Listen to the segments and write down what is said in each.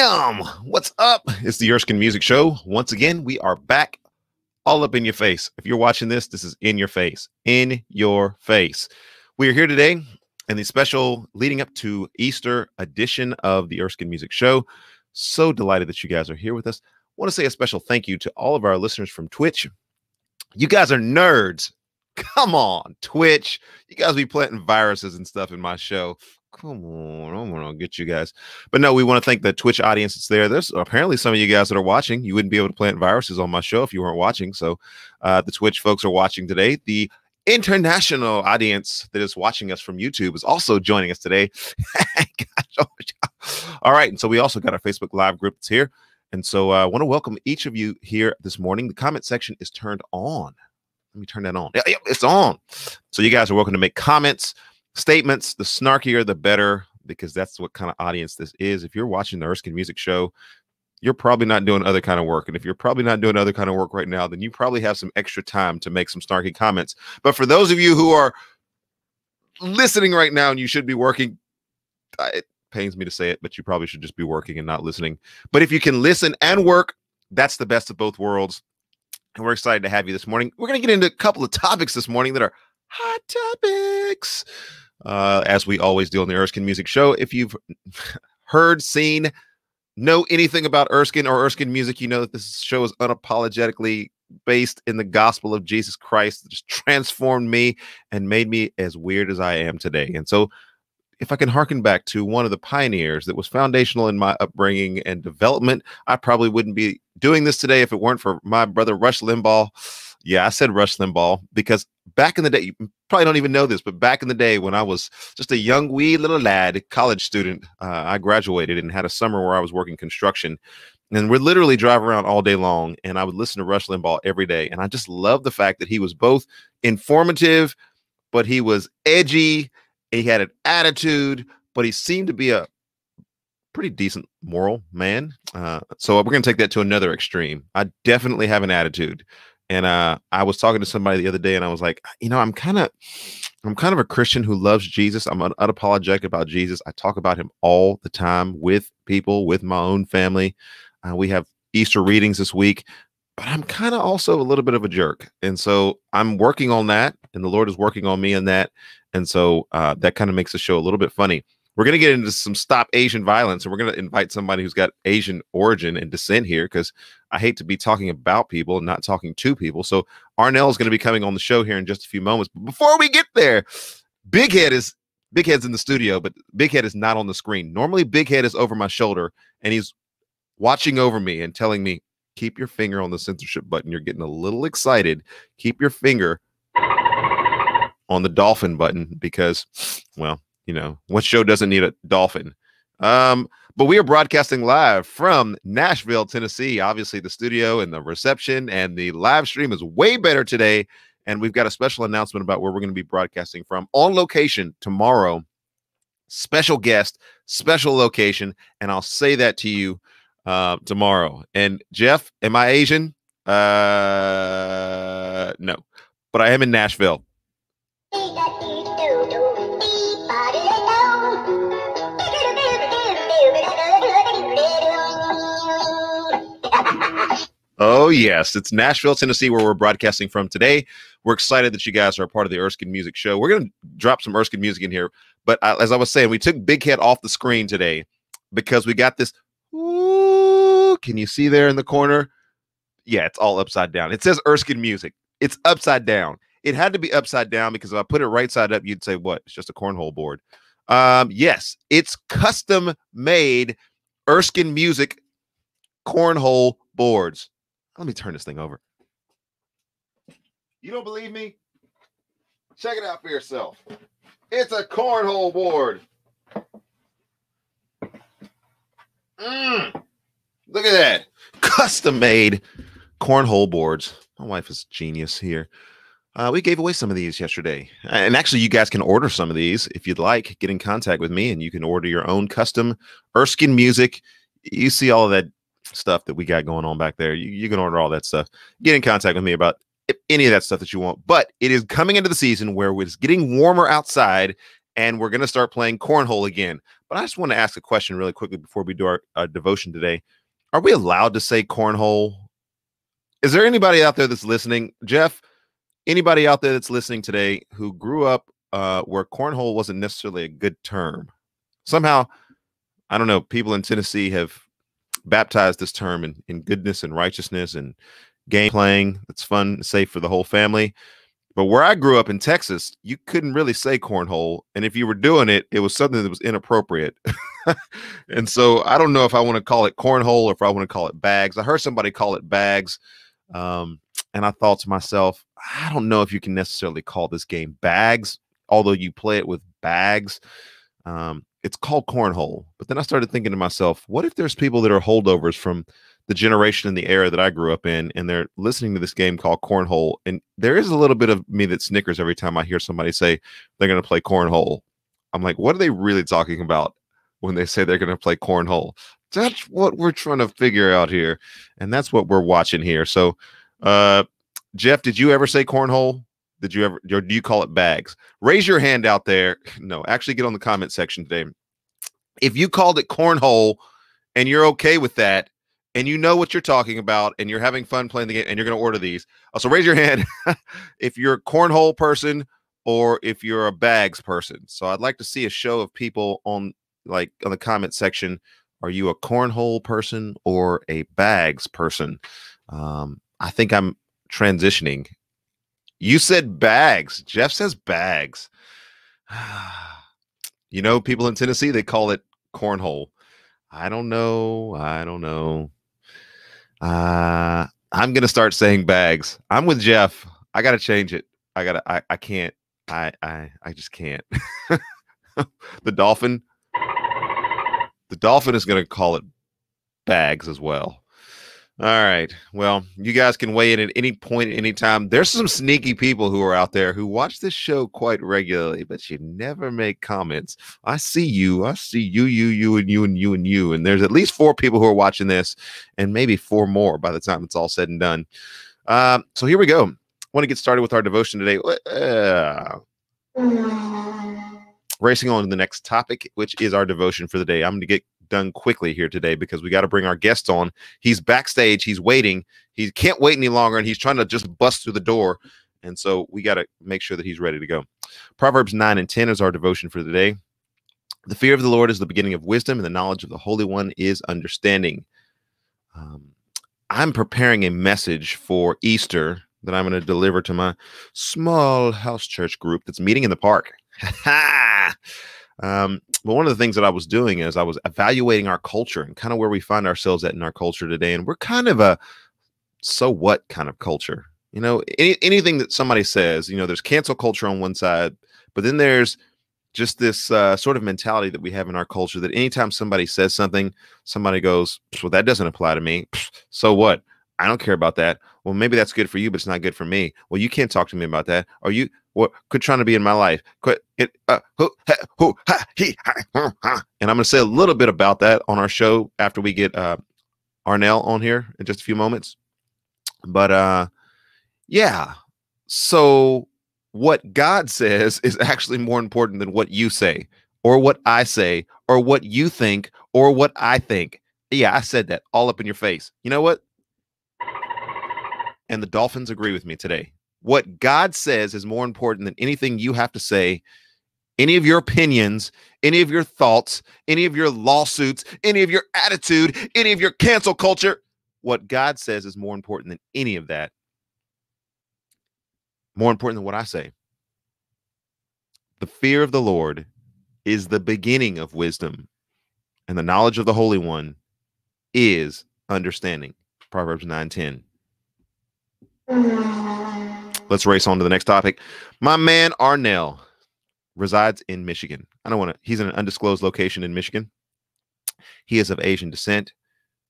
Welcome. What's up? It's the Erskin Music Show. Once again, we are back all up in your face. If you're watching this, this is in your face. In your face. We are here today in the special leading up to Easter edition of the Erskin Music Show. So delighted that you guys are here with us. I want to say a special thank you to all of our listeners from Twitch. You guys are nerds. Come on, Twitch. You guys be planting viruses and stuff in my show. Come on, I want to get you guys. But no, we want to thank the Twitch audience that's there. There's apparently some of you guys that are watching. You wouldn't be able to plant viruses on my show if you weren't watching. So the Twitch folks are watching today. The international audience that is watching us from YouTube is also joining us today. All right. And so we also got our Facebook Live group that's here. And so I want to welcome each of you here this morning. The comment section is turned on. Let me turn that on. Yeah, it's on. So you guys are welcome to make comments, statements. The snarkier, the better, because that's what kind of audience this is. If you're watching the Erskin Music Show, you're probably not doing other kind of work. And if you're probably not doing other kind of work right now, then you probably have some extra time to make some snarky comments. But for those of you who are listening right now and you should be working, it pains me to say it, but you probably should just be working and not listening. But if you can listen and work, that's the best of both worlds. And we're excited to have you this morning. We're going to get into a couple of topics this morning that are hot topics, as we always do on the Erskin Music Show. If you've heard, seen, know anything about Erskin or Erskin music, you know that this show is unapologetically based in the gospel of Jesus Christ that just transformed me and made me as weird as I am today. And so if I can harken back to one of the pioneers that was foundational in my upbringing and development, I probably wouldn't be doing this today if it weren't for my brother, Rush Limbaugh. Yeah, I said Rush Limbaugh because back in the day, you probably don't even know this, but back in the day when I was just a young, wee little lad, college student, I graduated and had a summer where I was working construction. And we'd literally drive around all day long, and I would listen to Rush Limbaugh every day. And I just loved the fact that he was both informative, but he was edgy. He had an attitude, but he seemed to be a pretty decent moral man. So we're going to take that to another extreme. I definitely have an attitude. And I was talking to somebody the other day, and I was like, you know, I'm kind of a Christian who loves Jesus. I'm unapologetic about Jesus. I talk about him all the time with people, with my own family. We have Easter readings this week, but I'm kind of also a little bit of a jerk. And so I'm working on that, and the Lord is working on me in that. And so that kind of makes the show a little bit funny. We're going to get into some Stop Asian Violence, and we're going to invite somebody who's got Asian origin and descent here, because I hate to be talking about people and not talking to people. So Arnell is going to be coming on the show here in just a few moments. But before we get there, Big Head's in the studio, but Big Head is not on the screen. Normally, Big Head is over my shoulder, and he's watching over me and telling me, keep your finger on the censorship button. You're getting a little excited. Keep your finger on the dolphin button because, well, you know, what show doesn't need a dolphin? But we are broadcasting live from Nashville, Tennessee. Obviously, the studio and the reception and the live stream is way better today. And we've got a special announcement about where we're going to be broadcasting from on location tomorrow. Special guest, special location. And I'll say that to you tomorrow. And Jeff, am I Asian? No, but I am in Nashville. Oh, yes. It's Nashville, Tennessee, where we're broadcasting from today. We're excited that you guys are a part of the Erskin Music Show. We're going to drop some Erskin music in here. But as I was saying, we took Big Head off the screen today because we got this. Ooh, can you see there in the corner? Yeah, it's all upside down. It says Erskin Music. It's upside down. It had to be upside down because if I put it right side up, you'd say, what? It's just a cornhole board. Yes, it's custom made Erskin Music cornhole boards. Let me turn this thing over. You don't believe me? Check it out for yourself. It's a cornhole board. Look at that. Custom made cornhole boards. My wife is genius here. We gave away some of these yesterday. And actually, you guys can order some of these if you'd like. Get in contact with me, and you can order your own custom Erskin music. You see all of that stuff that we got going on back there. You can order all that stuff. Get in contact with me about any of that stuff that you want. But it is coming into the season where it's getting warmer outside, and we're going to start playing cornhole again. But I just want to ask a question really quickly before we do our devotion today. Are we allowed to say cornhole? Is there anybody out there that's listening? Jeff, anybody out there that's listening today who grew up where cornhole wasn't necessarily a good term? Somehow, I don't know, people in Tennessee have baptized this term in goodness and righteousness and game playing. It's fun and safe for the whole family. But where I grew up in Texas, you couldn't really say cornhole. And if you were doing it, it was something that was inappropriate. And so I don't know if I want to call it cornhole or if I want to call it bags. I heard somebody call it bags. And I thought to myself, I don't know if you can necessarily call this game bags, although you play it with bags. It's called cornhole. But then I started thinking to myself, what if there's people that are holdovers from the generation and the era that I grew up in, and they're listening to this game called cornhole? And there is a little bit of me that snickers every time I hear somebody say they're going to play cornhole. I'm like, what are they really talking about when they say they're going to play cornhole? That's what we're trying to figure out here. And that's what we're watching here. So, Jeff, did you ever say cornhole? Did you ever, or do you call it bags? Raise your hand out there. No, actually get on the comment section today. If you called it cornhole and you're okay with that, and you know what you're talking about, and you're having fun playing the game, and you're going to order these. So raise your hand if you're a cornhole person or if you're a bags person. So I'd like to see a show of people on the comment section. Are you a cornhole person or a bags person? I think I'm transitioning. You said bags. Jeff says bags. You know, people in Tennessee, they call it cornhole. I don't know. I'm going to start saying bags. I'm with Jeff. I got to change it. I can't. I just can't. The dolphin is going to call it bags as well. All right. Well, you guys can weigh in at any point, at any time. There's some sneaky people who are out there who watch this show quite regularly, but you never make comments. I see you. I see you, and you, and you, and you. And there's at least 4 people who are watching this, and maybe 4 more by the time it's all said and done. So here we go. I want to get started with our devotion today. Racing on to the next topic, which is our devotion for the day. I'm going to get done quickly here today because we got to bring our guest on. He's backstage. He's waiting. He can't wait any longer, and he's trying to just bust through the door. And so we got to make sure that he's ready to go. Proverbs 9 and 10 is our devotion for the day. The fear of the Lord is the beginning of wisdom, and the knowledge of the Holy One is understanding. I'm preparing a message for Easter that I'm going to deliver to my small house church group that's meeting in the park. But one of the things that I was doing is I was evaluating our culture and kind of where we find ourselves at in our culture today. And we're kind of a so what kind of culture. You know, anything that somebody says, you know, there's cancel culture on one side, but then there's just this sort of mentality that we have in our culture that anytime somebody says something, somebody goes, well, that doesn't apply to me. So what? I don't care about that. Well, maybe that's good for you, but it's not good for me. Well, you can't talk to me about that. Or you quit trying to be in my life. Quit it. And I'm going to say a little bit about that on our show after we get Arnell on here in just a few moments. But yeah. So what God says is actually more important than what you say or what I say or what you think or what I think. Yeah, I said that all up in your face. You know what? And the Dolphins agree with me today. What God says is more important than anything you have to say, any of your opinions, any of your thoughts, any of your lawsuits, any of your attitude, any of your cancel culture. What God says is more important than any of that. More important than what I say. The fear of the Lord is the beginning of wisdom, and the knowledge of the Holy One is understanding. Proverbs 9:10. Let's race on to the next topic. My man Arnell resides in Michigan. He's in an undisclosed location in Michigan. He is of Asian descent.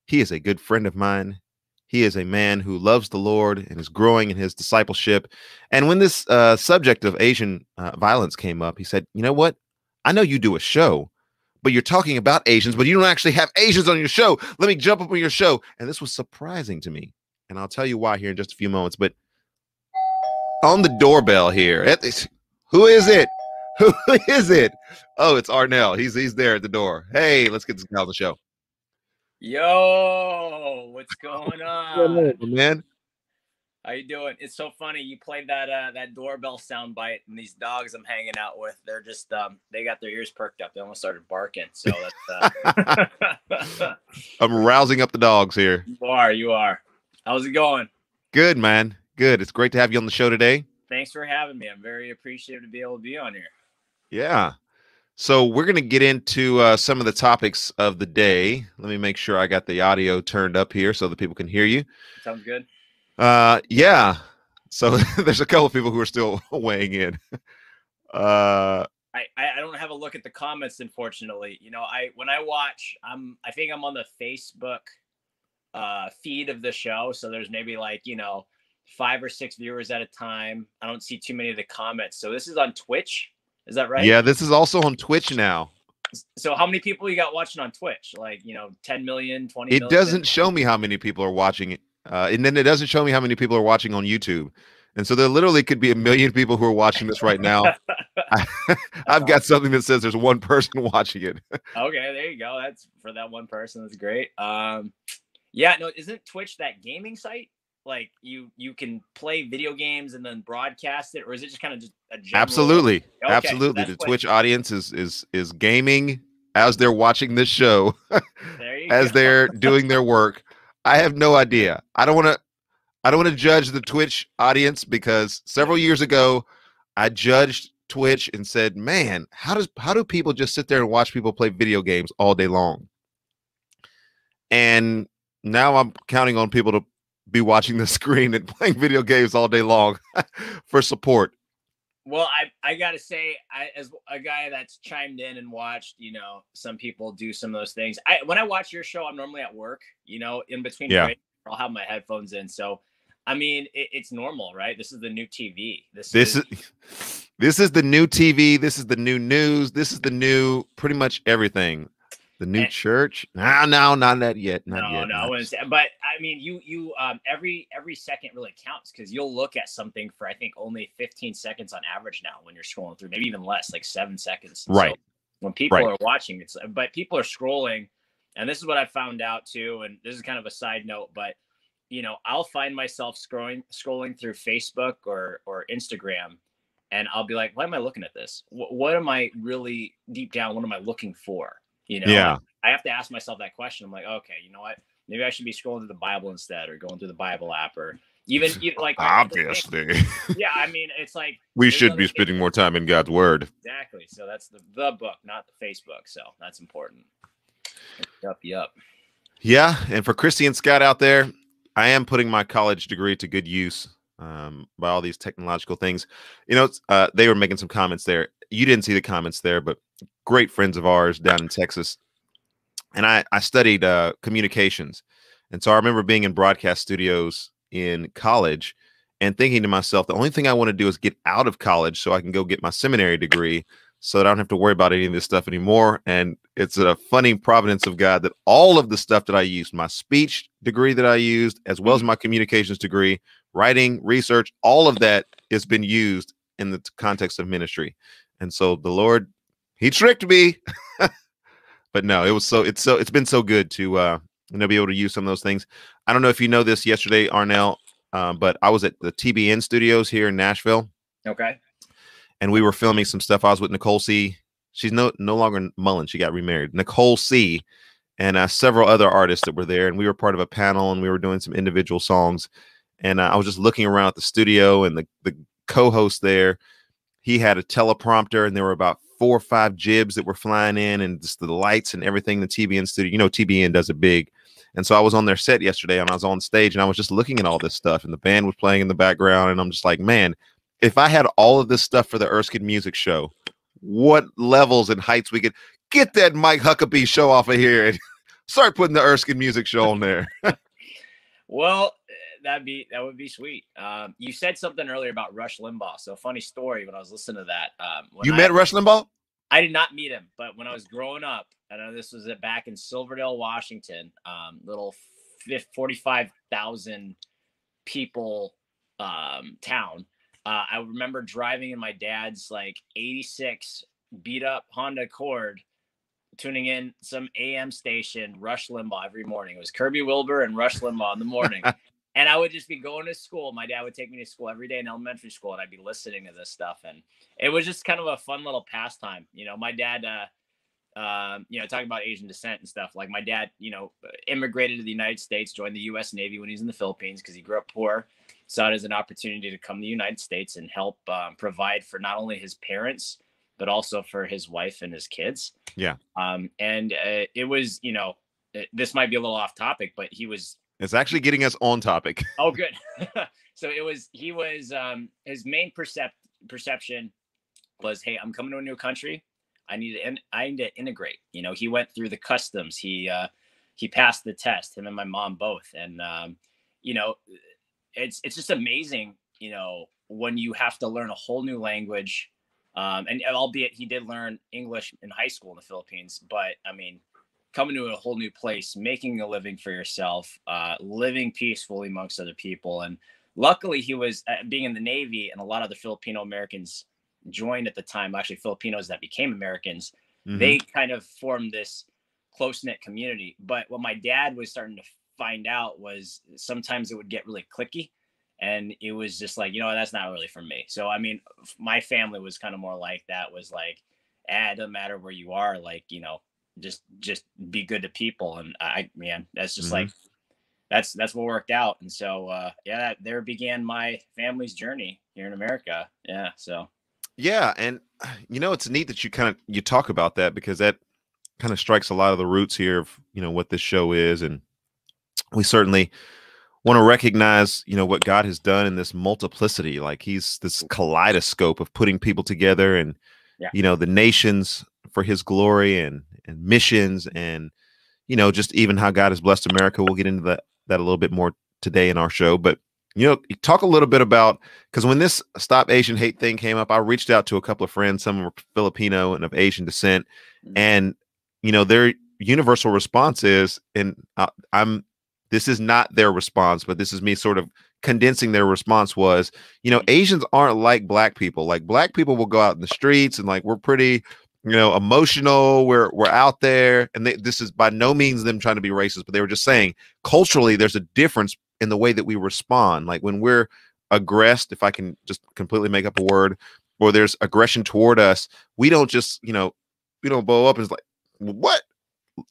He is a good friend of mine. He is a man who loves the Lord and is growing in his discipleship. And when this subject of Asian violence came up, he said, you know what? I know you do a show, but you're talking about Asians, but you don't actually have Asians on your show. Let me jump up on your show. And this was surprising to me. And I'll tell you why here in just a few moments. But on the doorbell here, who is it? Who is it? Oh, it's Arnell. He's there at the door. Hey, let's get this guy on the show. Yo, what's going on? Man. How you doing? It's so funny. You played that doorbell sound bite, and these dogs I'm hanging out with, they're just they got their ears perked up. They almost started barking. So that's I'm rousing up the dogs here. You are. How's it going? Good, man. Good. It's great to have you on the show today. Thanks for having me. I'm very appreciative to be able to be on here. Yeah. So we're going to get into some of the topics of the day. Let me make sure I got the audio turned up here so that people can hear you. Sounds good. Yeah. So there's a couple of people who are still weighing in. I don't have a look at the comments, unfortunately. You know, when I watch, I think I'm on the Facebook feed of the show. So there's maybe like, 5 or 6 viewers at a time. I don't see too many of the comments. So this is on Twitch. Is that right? Yeah, this is also on Twitch now. So how many people you got watching on Twitch? Like, 10 million, 20 million? It doesn't show me how many people are watching it. And then it doesn't show me how many people are watching on YouTube. And so there literally could be 1 million people who are watching this right now. I've got something that says there's one person watching it. Okay, there you go. That's for that one person. That's great. Yeah, no, isn't Twitch that gaming site? Like you can play video games and then broadcast it, or is it just kind of just a general... Absolutely. Okay, absolutely. The Twitch audience is gaming as they're watching this show, as they're doing their work. I have no idea. I don't want to judge the Twitch audience, because several years ago I judged Twitch and said, man, how do people just sit there and watch people play video games all day long? And now I'm counting on people to be watching the screen and playing video games all day long for support. Well, I gotta say, as a guy that's chimed in and watched, some people do some of those things. When I watch your show, I'm normally at work, in between breaks, I'll have my headphones in. So, I mean, it's normal, right? This is the new TV. This is the new TV. This is the new news. This is the new pretty much everything. The new church? No, not that yet. Not yet. I wouldn't say. But I mean, you every second really counts, because you'll look at something for, I think, only 15 seconds on average now when you're scrolling through, maybe even less, like 7 seconds. Right. So when people are watching, but people are scrolling, and this is what I found out too. And this is kind of a side note, but I'll find myself scrolling through Facebook or Instagram, and I'll be like, why am I looking at this? What am I really deep down? What am I looking for? Yeah. I have to ask myself that question. I'm like, okay, you know what? Maybe I should be scrolling through the Bible instead, or going through the Bible app, or even like obviously. Yeah, I mean, it's like we should be spending more time in God's word. Exactly. So that's the book, not the Facebook. So that's important. Yup. Yeah, and for Christy and Scott out there, I am putting my college degree to good use by all these technological things. They were making some comments there. You didn't see the comments there, but great friends of ours down in Texas. And I studied communications. And so I remember being in broadcast studios in college and thinking to myself, the only thing I want to do is get out of college so I can go get my seminary degree, so that I don't have to worry about any of this stuff anymore. And it's a funny providence of God that all of the stuff that I used, my speech degree that I used, as well as my communications degree, writing, research, all of that has been used in the context of ministry. And so the Lord, he tricked me. But no, it's been so good to be able to use some of those things. I don't know if you know this yesterday, Arnell, but I was at the TBN studios here in Nashville. Okay. And we were filming some stuff. I was with Nicole C. She's no longer Mullen. She got remarried. Nicole C. and several other artists that were there. And we were part of a panel, and we were doing some individual songs. And I was just looking around at the studio, and the co-host there, he had a teleprompter, and there were about 4 or 5 jibs that were flying in, and just the lights and everything. The TBN studio, TBN does it big. And so I was on their set yesterday, and I was on stage, and I was just looking at all this stuff, and the band was playing in the background. And I'm just like, man, if I had all of this stuff for the Erskin music show, what levels and heights we could get that Mike Huckabee show off of here and start putting the Erskin music show on there. Well, that would be sweet. You said something earlier about Rush Limbaugh. So funny story, when I was listening to that. You met Rush Limbaugh? I did not meet him, but when I was growing up, I know this was back in Silverdale, Washington, little 45,000 people town. I remember driving in my dad's like 86 beat up Honda Accord, tuning in some AM station, Rush Limbaugh every morning. It was Kirby Wilbur and Rush Limbaugh in the morning. And I would just be going to school. My dad would take me to school every day in elementary school, and I'd be listening to this stuff. And it was just kind of a fun little pastime. You know, my dad, you know, talking about Asian descent and stuff. Like my dad, you know, immigrated to the United States, joined the U.S. Navy when he was in the Philippines because he grew up poor. Saw it as an opportunity to come to the United States and help provide for not only his parents, but also for his wife and his kids. Yeah. And it was, you know, this might be a little off topic, but he was. It's actually getting us on topic. Oh, good. So he was, his main perception was, hey, I'm coming to a new country. I need to integrate. You know, he went through the customs. He passed the test, him and my mom both. And, you know, it's just amazing, you know, when you have to learn a whole new language. And albeit he did learn English in high school in the Philippines, but I mean, coming to a whole new place, making a living for yourself, living peacefully amongst other people. And luckily he was being in the Navy, and a lot of the Filipino Americans joined at the time, actually Filipinos that became Americans. They kind of formed this close-knit community. But what my dad was starting to find out was sometimes it would get really cliquey. And it was just like, you know, that's not really for me. So, I mean, my family was kind of more like that, was like, it doesn't matter where you are. Like, you know, just be good to people. And man, that's just like, that's what worked out. And so, yeah, there began my family's journey here in America. Yeah. So. Yeah. And, you know, it's neat that you talk about that, because that kind of strikes a lot of the roots here of, you know, what this show is. And we certainly want to recognize, you know, what God has done in this multiplicity. Like he's this kaleidoscope of putting people together, and, you know, the nations for his glory, and missions, and, you know, just even how God has blessed America. We'll get into that a little bit more today in our show. But, you know, talk a little bit about, because when this Stop Asian Hate thing came up, I reached out to a couple of friends, some were Filipino and of Asian descent, and, you know, their universal response is, and this is not their response, but this is me sort of condensing their response, was, you know, Asians aren't like black people. Like black people will go out in the streets and like, we're pretty, you know, emotional. We're out there. And this is by no means them trying to be racist, but they were just saying culturally, there's a difference in the way that we respond. Like when we're aggressed, if I can just completely make up a word, or there's aggression toward us, we don't just, you know, we don't blow up and it's like, what?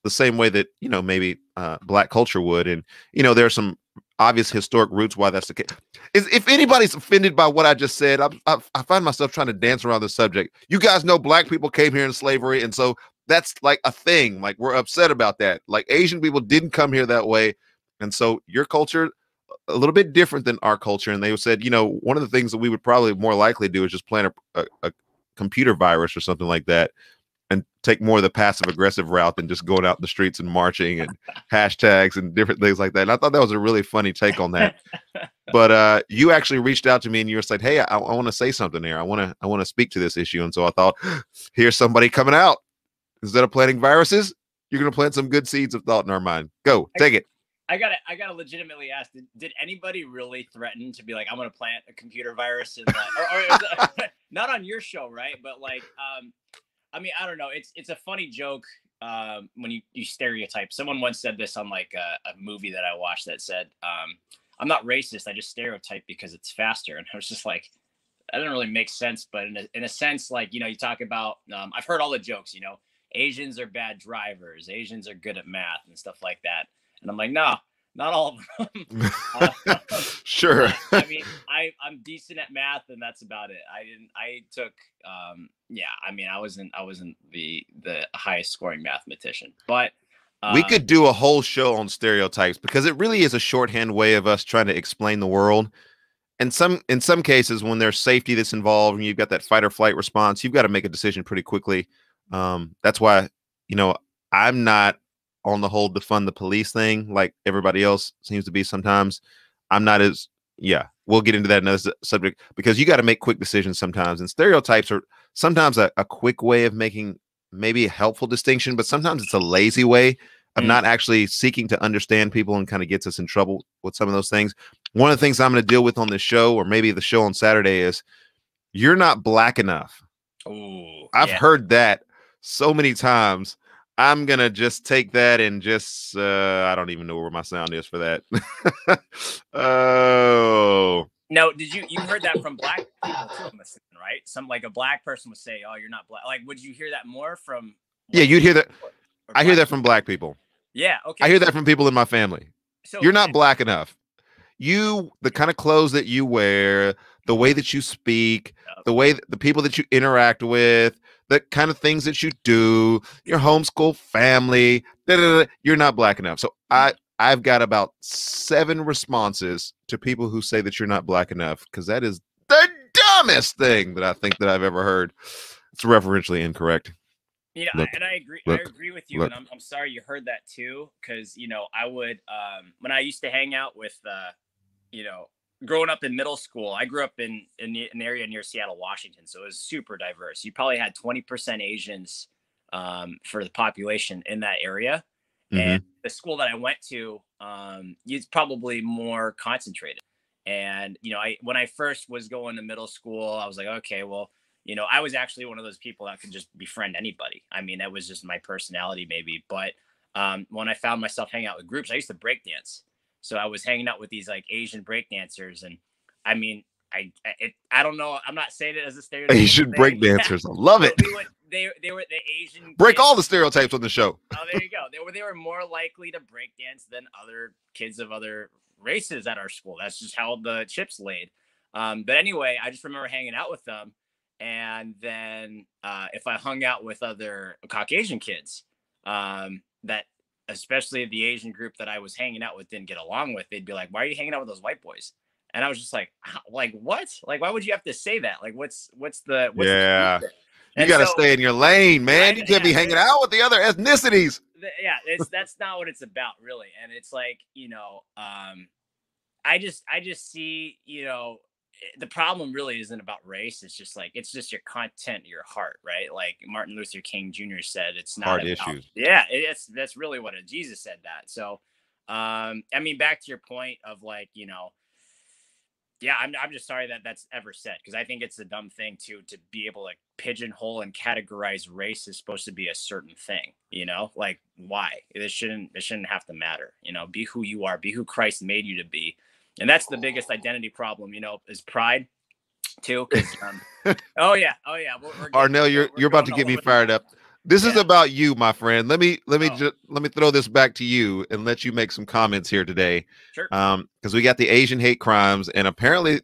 The same way that, you know, maybe black culture would. And, you know, there's some obvious historic roots why that's the case. If anybody's offended by what I just said, I find myself trying to dance around the subject. You guys know black people came here in slavery, and so that's like a thing. Like we're upset about that. Like Asian people didn't come here that way, and so your culture a little bit different than our culture. And they said, you know, one of the things that we would probably more likely do is just plant a computer virus or something like that, and take more of the passive aggressive route than just going out in the streets and marching and hashtags and different things like that. And I thought that was a really funny take on that. But you actually reached out to me and you were said, hey, I want to say something here. I want to speak to this issue. And so I thought, here's somebody coming out. Instead of planting viruses, you're going to plant some good seeds of thought in our mind. Go, take it. I gotta legitimately ask, did anybody really threaten to be like, I'm going to plant a computer virus? And or not on your show, right? But like, I mean, I don't know. It's a funny joke when you stereotype. Someone once said this on like a movie that I watched that said, I'm not racist. I just stereotype because it's faster. And I was just like, that doesn't really make sense. But in a sense, like, you know, you talk about, I've heard all the jokes, you know, Asians are bad drivers. Asians are good at math and stuff like that. And I'm like, no, not all of them. Sure. I mean, I'm decent at math, and that's about it. I took, I mean, I wasn't the highest scoring mathematician, but we could do a whole show on stereotypes, because it really is a shorthand way of us trying to explain the world. And in some cases, when there's safety that's involved and you've got that fight or flight response, you've got to make a decision pretty quickly. That's why, you know, I'm not on the whole defund the police thing like everybody else seems to be sometimes. I'm not as, we'll get into that in another subject, because you got to make quick decisions sometimes. And stereotypes are sometimes a quick way of making maybe a helpful distinction, but sometimes it's a lazy way of not actually seeking to understand people, and kind of gets us in trouble with some of those things. One of the things I'm going to deal with on this show, or maybe the show on Saturday, is you're not black enough Oh, I've heard that so many times. I'm gonna just take that and just I don't even know where my sound is for that. Oh. No, you heard that from black people too, I'm assuming, right? Some like a black person would say, "Oh, you're not black." Like, would you hear that more from Yeah, you'd hear that. I hear that people? from black people. Yeah, okay. I hear that from people in my family. So You're not black enough. The kind of clothes that you wear, the way that you speak, the people that you interact with, the kind of things that you do, your homeschool family, you're not black enough. So I've got about 7 responses to people who say that you're not black enough, because that is the dumbest thing that I think that I've ever heard. It's referentially incorrect. You know, and I agree. I agree with you, and I'm sorry you heard that too, because I would when I used to hang out with growing up in middle school, I grew up in an area near Seattle, Washington, so it was super diverse. You probably had 20% Asians for the population in that area, and the school that I went to, it's probably more concentrated. And when I first was going to middle school, I was like, okay, well. I was actually one of those people that could just befriend anybody. I mean, that was just my personality maybe. But when I found myself hanging out with groups, I used to break dance. So I was hanging out with these like Asian break dancers. And I mean, I don't know. I'm not saying it as a stereotype. Asian break dancers. I love it. They were the Asian. Break kids. All the stereotypes on the show. Oh, there you go. They were more likely to break dance than other kids of other races at our school. That's just how the chips laid. But anyway, I just remember hanging out with them. And then if I hung out with other Caucasian kids that especially the Asian group that I was hanging out with didn't get along with, they'd be like, "Why are you hanging out with those white boys?" And I was just like what? Like, why would you have to say that? Like, what's the yeah. You got to stay in your lane, man. You can't be hanging out with the other ethnicities. Yeah, that's not what it's about, really. And it's like, I just see, the problem really isn't about race. It's just your content, your heart, right? Like Martin Luther King Jr. said, it's not heart about issues. Yeah, that's really what Jesus said that. So, I mean, back to your point of like, yeah, I'm just sorry that that's ever said, because I think it's a dumb thing to be able to pigeonhole and categorize race is supposed to be a certain thing, like why? It shouldn't have to matter, be who you are, be who Christ made you to be. And that's the biggest identity problem, is pride too. Oh yeah. Arnell, you're about to get me fired up. This is about you, my friend. Let me throw this back to you and let you make some comments here today. Sure. Because we got the Asian hate crimes, and apparently,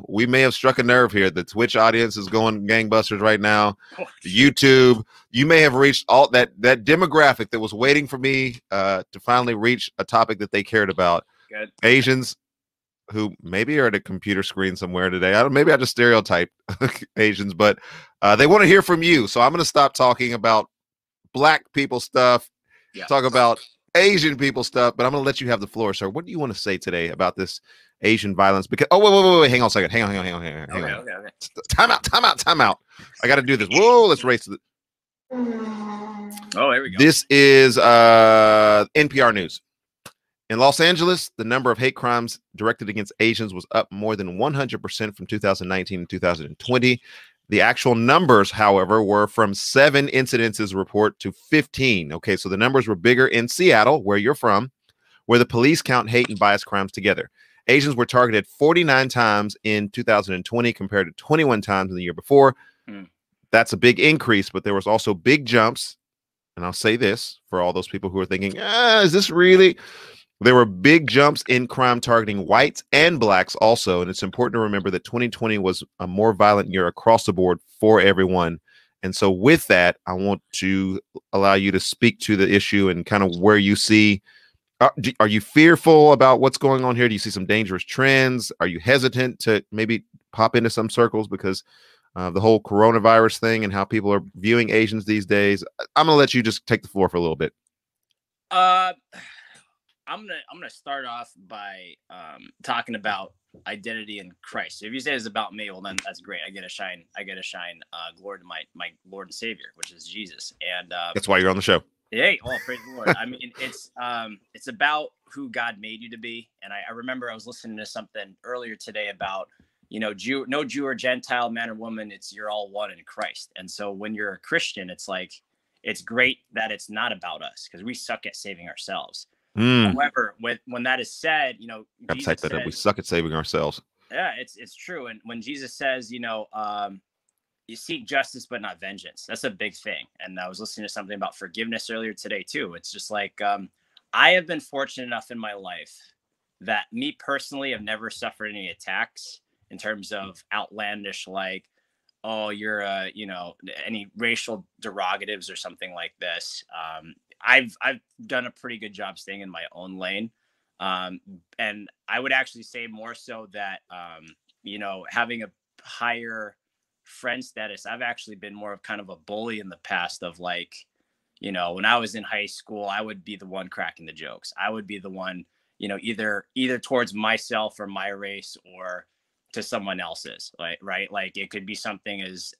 we may have struck a nerve here. The Twitch audience is going gangbusters right now. YouTube, you may have reached all that demographic that was waiting for me to finally reach a topic that they cared about. Good. Asians who maybe are at a computer screen somewhere today. Maybe I just stereotype Asians, but they want to hear from you. So I'm going to stop talking about black people stuff, talk about Asian people stuff, but I'm going to let you have the floor, sir. What do you want to say today about this Asian violence? Because wait, hang on a second. Hang on. Okay. Time out. I got to do this. Whoa, let's race to Oh, here we go. This is NPR News. In Los Angeles, the number of hate crimes directed against Asians was up more than 100% from 2019 and 2020. The actual numbers, however, were from 7 incidences report to 15. Okay, so the numbers were bigger in Seattle, where you're from, where the police count hate and bias crimes together. Asians were targeted 49 times in 2020 compared to 21 times in the year before. That's a big increase, but there was also big jumps. And I'll say this for all those people who are thinking, is this really... There were big jumps in crime targeting whites and blacks also. And it's important to remember that 2020 was a more violent year across the board for everyone. And so with that, I want to allow you to speak to the issue and kind of where you see, are you fearful about what's going on here? Do you see some dangerous trends? Are you hesitant to maybe pop into some circles because the whole coronavirus thing and how people are viewing Asians these days? I'm going to let you just take the floor for a little bit. I'm gonna start off by talking about identity in Christ. If you say it's about me, well then that's great. I get to shine glory to my Lord and Savior, which is Jesus. And that's why you're on the show. Hey, praise the Lord. I mean, it's about who God made you to be. And I remember I was listening to something earlier today about, no Jew or Gentile, man or woman, you're all one in Christ. And so when you're a Christian, it's like, it's great that it's not about us, because we suck at saving ourselves. However, when that is said, Jesus says, we suck at saving ourselves. Yeah, it's true. And when Jesus says, you seek justice, but not vengeance, that's a big thing. And I was listening to something about forgiveness earlier today too. It's just like, I have been fortunate enough in my life that me personally have never suffered any attacks in terms of outlandish, like, oh, you're any racial derogatives or something like this. I've done a pretty good job staying in my own lane. And I would actually say more so that, having a higher friend status, I've actually been more of kind of a bully in the past of like, when I was in high school, I would be the one cracking the jokes. I would be the one, either towards myself or my race or to someone else's, right? Like it could be something as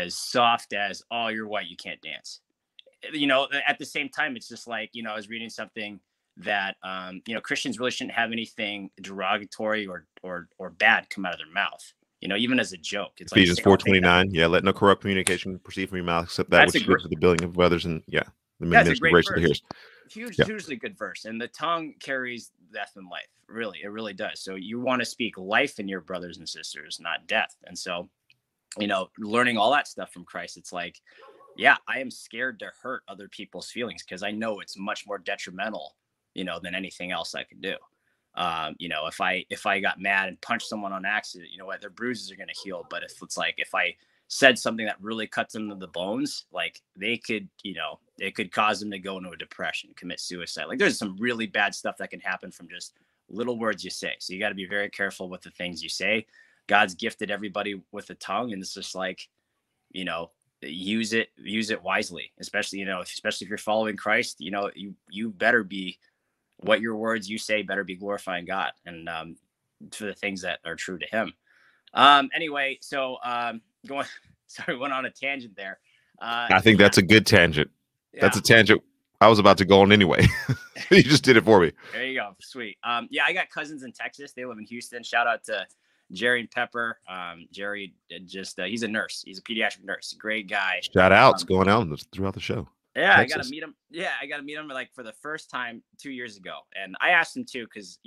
soft as, oh, you're white, you can't dance. At the same time, it's just like, I was reading something that, Christians really shouldn't have anything derogatory or bad come out of their mouth, even as a joke. It's Ephesians 4:29. Yeah, let no corrupt communication proceed from your mouth except that which is good for the building of others. And the grace of the hearers. Hugely good verse. And the tongue carries death and life. Really, it really does. So you want to speak life in your brothers and sisters, not death. And so, learning all that stuff from Christ, it's like, yeah, I am scared to hurt other people's feelings because I know it's much more detrimental, than anything else I could do. If I got mad and punched someone on accident, their bruises are going to heal. But if I said something that really cuts them to the bones, like they could, it could cause them to go into a depression, commit suicide. Like there's some really bad stuff that can happen from just little words you say. So you got to be very careful with the things you say. God's gifted everybody with a tongue, and it's just like, use it wisely, especially if you're following Christ. You better be, what your words you say better be glorifying God and for the things that are true to Him. Anyway, so went on a tangent there. I think that's a good tangent. Yeah. That's a tangent I was about to go on anyway. You just did it for me. There you go. Sweet. I got cousins in Texas. They live in Houston. Shout out to Jerry and Pepper. Jerry he's a nurse. He's a pediatric nurse. Great guy. Shout outs going out throughout the show. Yeah, Texas. I got to meet him. Yeah, I got to meet him like for the first time 2 years ago. And I asked him too, because,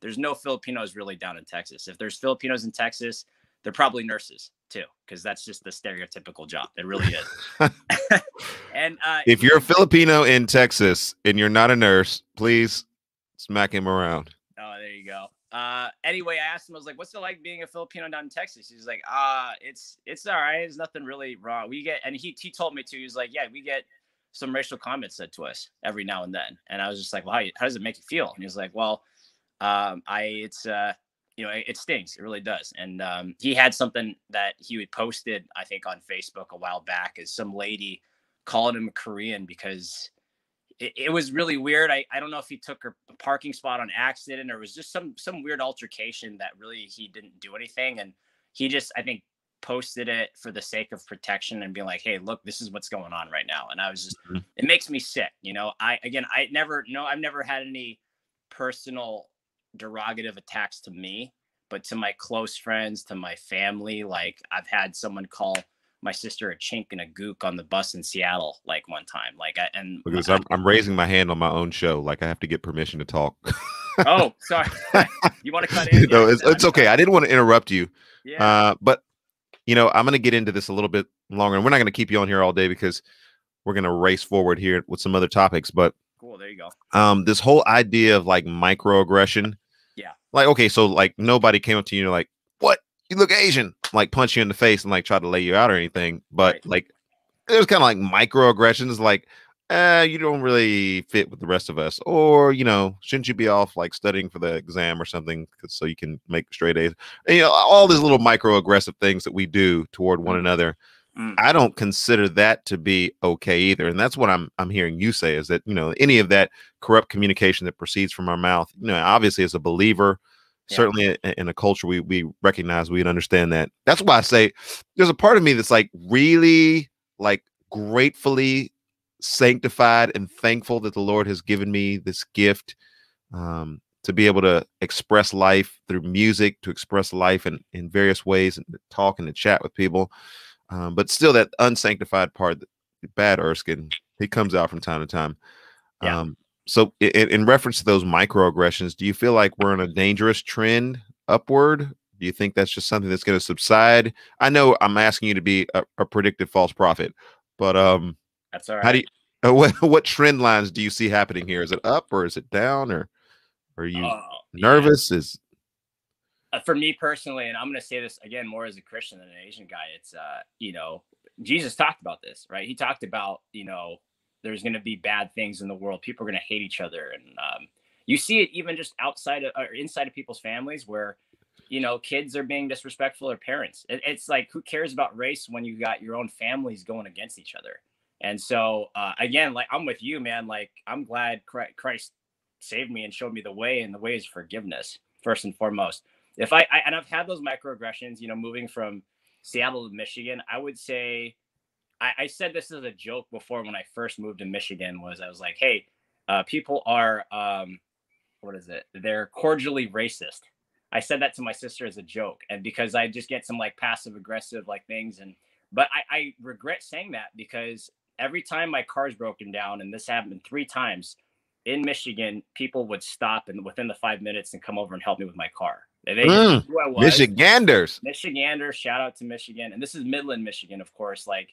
there's no Filipinos really down in Texas. If there's Filipinos in Texas, they're probably nurses too, because that's just the stereotypical job. It really is. And if you're a Filipino in Texas and you're not a nurse, please smack him around. Oh, there you go. Anyway, I asked him, I was like, what's it like being a Filipino down in Texas? He's like, it's all right. There's nothing really wrong. And he told me too, he was like, yeah, we get some racial comments said to us every now and then. And I was just like, well, how does it make you feel? And he was like, well, it stings. It really does. And he had something that he had posted, I think, on Facebook a while back, as some lady calling him a Korean because it was really weird. I don't know if he took her parking spot on accident or it was just some weird altercation that really he didn't do anything. And he just, I think, posted it for the sake of protection and being like, hey, look, this is what's going on right now. And I was just, it makes me sick. I've never had any personal derogative attacks to me, but to my close friends, to my family, like I've had someone call my sister a chink and a gook on the bus in Seattle, like one time, I'm raising my hand on my own show. Like I have to get permission to talk. Oh, sorry. You want to cut in? No, it's okay. I didn't want to interrupt you. Yeah. But I'm going to get into this a little bit longer, and we're not going to keep you on here all day because we're going to race forward here with some other topics. But cool, there you go. This whole idea of like microaggression. Yeah. Like, okay, so like nobody came up to you and like, what? You look Asian, like punch you in the face and like try to lay you out or anything. But right. Like, there's kind of like microaggressions, like, you don't really fit with the rest of us, or shouldn't you be off like studying for the exam or something so you can make straight A's? And, all these little microaggressive things that we do toward one another. I don't consider that to be okay either, and that's what I'm hearing you say is that any of that corrupt communication that proceeds from our mouth, obviously as a believer, certainly in a culture we recognize, we understand that. That's why I say there's a part of me that's like really like gratefully sanctified and thankful that the Lord has given me this gift to be able to express life through music, to express life in various ways, and talk and to chat with people. But still, that unsanctified part, the bad Erskin, he comes out from time to time. Yeah. So in reference to those microaggressions, do you feel like we're in a dangerous trend upward? Do you think that's just something that's going to subside? I know I'm asking you to be a predictive false prophet, but that's all right. how do you, what trend lines do you see happening here? Is it up or is it down, or are you nervous? Yeah. Is for me personally, and I'm going to say this again more as a Christian than an Asian guy, it's you know, Jesus talked about this, right? He talked about, you know, there's going to be bad things in the world. People are going to hate each other, and you see it even just outside of or inside of people's families where, you know, kids are being disrespectful to parents. It's like, who cares about race when you got your own families going against each other? And so again, like, I'm with you, man. Like, I'm glad Christ saved me and showed me the way, and the way is forgiveness first and foremost. If and I've had those microaggressions, you know, moving from Seattle to Michigan, I would say, I said this as a joke before when I first moved to Michigan, I was like, hey, people are, what is it? They're cordially racist. I said that to my sister as a joke, and because I just get some like passive aggressive like things. But I regret saying that, because every time my car's broken down, and this happened 3 times in Michigan, people would stop and within the 5 minutes and come over and help me with my car. They knew who I was. Michiganders, shout out to Michigan. And this is Midland, Michigan, of course. Like,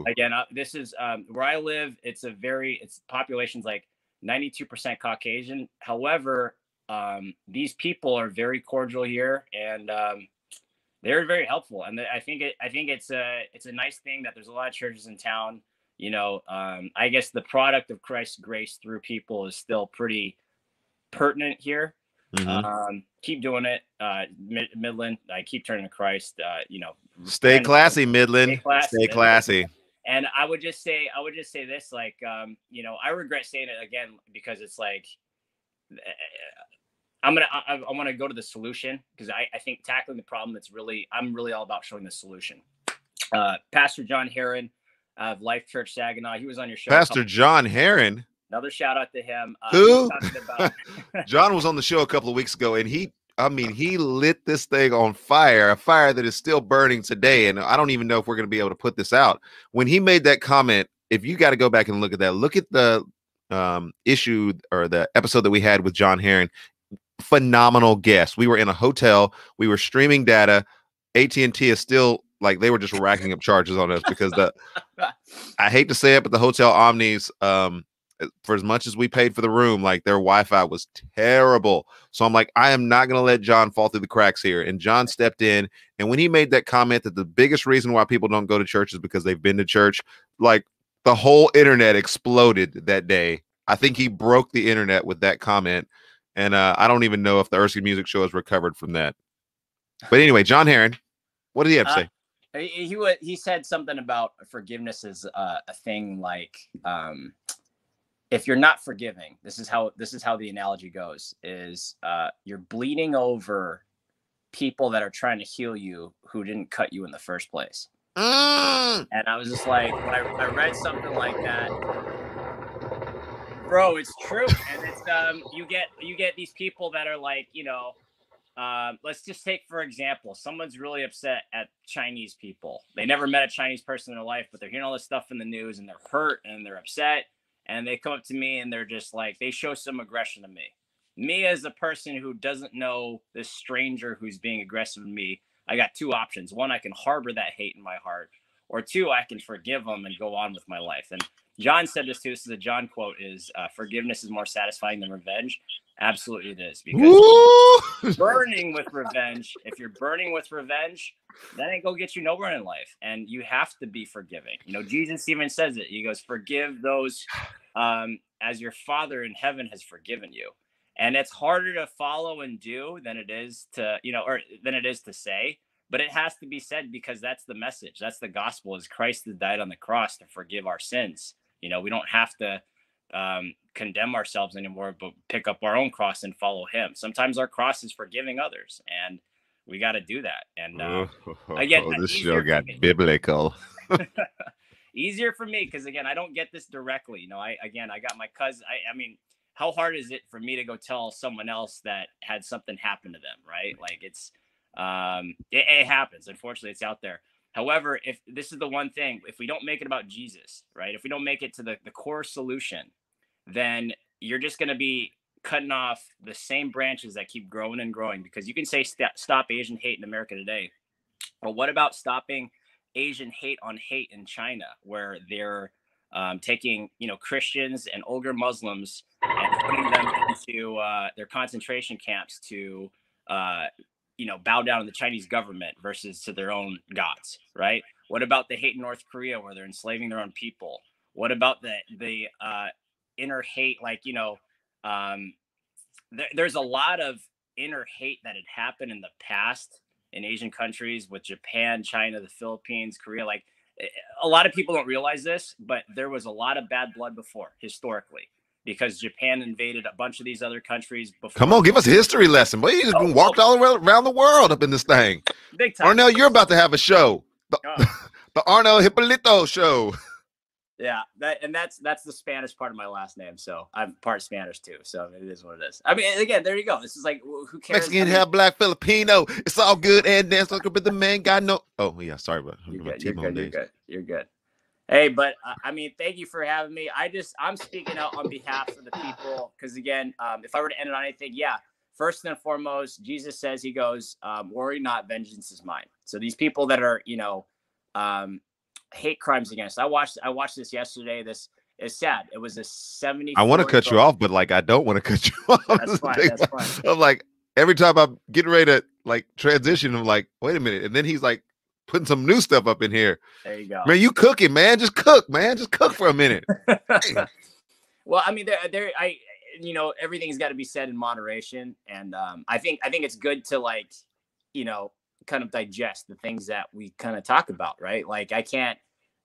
again, this is where I live. It's population's like 92% Caucasian. However, these people are very cordial here, and they're very helpful. And I think it's a nice thing that there's a lot of churches in town. You know, I guess the product of Christ's grace through people is still pretty pertinent here. Keep doing it, Midland. I keep turning to Christ. You know, stay classy, Midland. Stay classy. And I would just say this, like, you know, I regret saying it again, because it's like, I want to go to the solution, because I think tackling the problem, I'm really all about showing the solution. Pastor John Herron of Life Church Saginaw, he was on your show. Pastor John Herron. Another shout out to him. Who? John was on the show a couple of weeks ago, and he lit this thing on fire, a fire that is still burning today. And I don't even know if we're going to be able to put this out. When he made that comment, if you got to go back and look at that, look at the issue or the episode that we had with John Herron. Phenomenal guest. We were in a hotel. We were streaming data. AT&T is still, like, they were just racking up charges on us because I hate to say it, but the Hotel Omnis, for as much as we paid for the room, like, their Wi-Fi was terrible. So I'm like, I am not going to let John fall through the cracks here. And John stepped in, and when he made that comment that the biggest reason why people don't go to church is because they've been to church, like, the whole internet exploded that day. I think he broke the internet with that comment. And I don't even know if the Erskin Music Show has recovered from that. But anyway, John Herron, what did he have to say? He said something about forgiveness is a thing, like, if you're not forgiving, this is how the analogy goes, is you're bleeding over people that are trying to heal you who didn't cut you in the first place. And I was just like, when I read something like that, bro, it's true. And it's you get these people that are like, you know, let's just take, for example, someone's really upset at Chinese people. They never met a Chinese person in their life, but they're hearing all this stuff in the news, and they're hurt and they're upset. And they come up to me, and they're just like, they show some aggression to me. Me, as a person who doesn't know this stranger who's being aggressive to me, I got 2 options. 1, I can harbor that hate in my heart, or 2, I can forgive them and go on with my life. And John said this too. This is a John quote: "Is forgiveness is more satisfying than revenge." Absolutely, it is, because burning with revenge. If you're burning with revenge, that ain't gonna get you nowhere in life. And you have to be forgiving. You know, Jesus even says it. He goes, "Forgive those as your Father in heaven has forgiven you." And it's harder to follow and do than it is to, you know, or than it is to say. But it has to be said, because that's the message. That's the gospel, is Christ has died on the cross to forgive our sins. You know, we don't have to condemn ourselves anymore, but pick up our own cross and follow him. Sometimes our cross is forgiving others, and we got to do that. And again, this show got biblical. Easier for me, because again, I don't get this directly. You know, I got my cousin. I mean, how hard is it for me to go tell someone else that had something happen to them, right? Like it's it happens. Unfortunately, it's out there. However, if this is the one thing, if we don't make it about Jesus, right? If we don't make it to the core solution, then you're just going to be cutting off the same branches that keep growing and growing, because you can say stop Asian hate in America today. But what about stopping Asian hate on hate in China, where they're taking, Christians and older Muslims and putting them into their concentration camps to, bow down to the Chinese government versus to their own gods, right? What about the hate in North Korea, where they're enslaving their own people? What about the inner hate, like, there's a lot of inner hate that had happened in the past in Asian countries with Japan, China, the Philippines, Korea. Like, a lot of people don't realize this, but there was a lot of bad blood before, historically, because Japan invaded a bunch of these other countries before. Come on, give us a history lesson. Boy, you just been walked all around the world up in this thing. Big time. Arnell, you're about to have a show. The Arnell Hippolito show. Yeah, that's the Spanish part of my last name, so I'm part Spanish too. So it is what it is. I mean, again, there you go. This is like, who cares? Mexican, half black, Filipino. It's all good and dance like but the man got no. Oh yeah, sorry about you're good. Hey, but I mean, thank you for having me. I'm speaking out on behalf of the people, because again, if I were to end it on anything, first and foremost, Jesus says, he goes, "Worry not, vengeance is mine." So these people that are, hate crimes against. I watched this yesterday. This is sad. It was a 70. I want to cut you off, but like I don't want to cut you off. That's fine. I'm like, every time I'm getting ready to like transition, I'm like, wait a minute, and then he's like putting some new stuff up in here. There you go, man. You cooking, man? Just cook, man. Just cook for a minute. Well, I mean, everything's got to be said in moderation, and I think it's good to, like, kind of digest the things that we kind of talk about, right? Like, I can't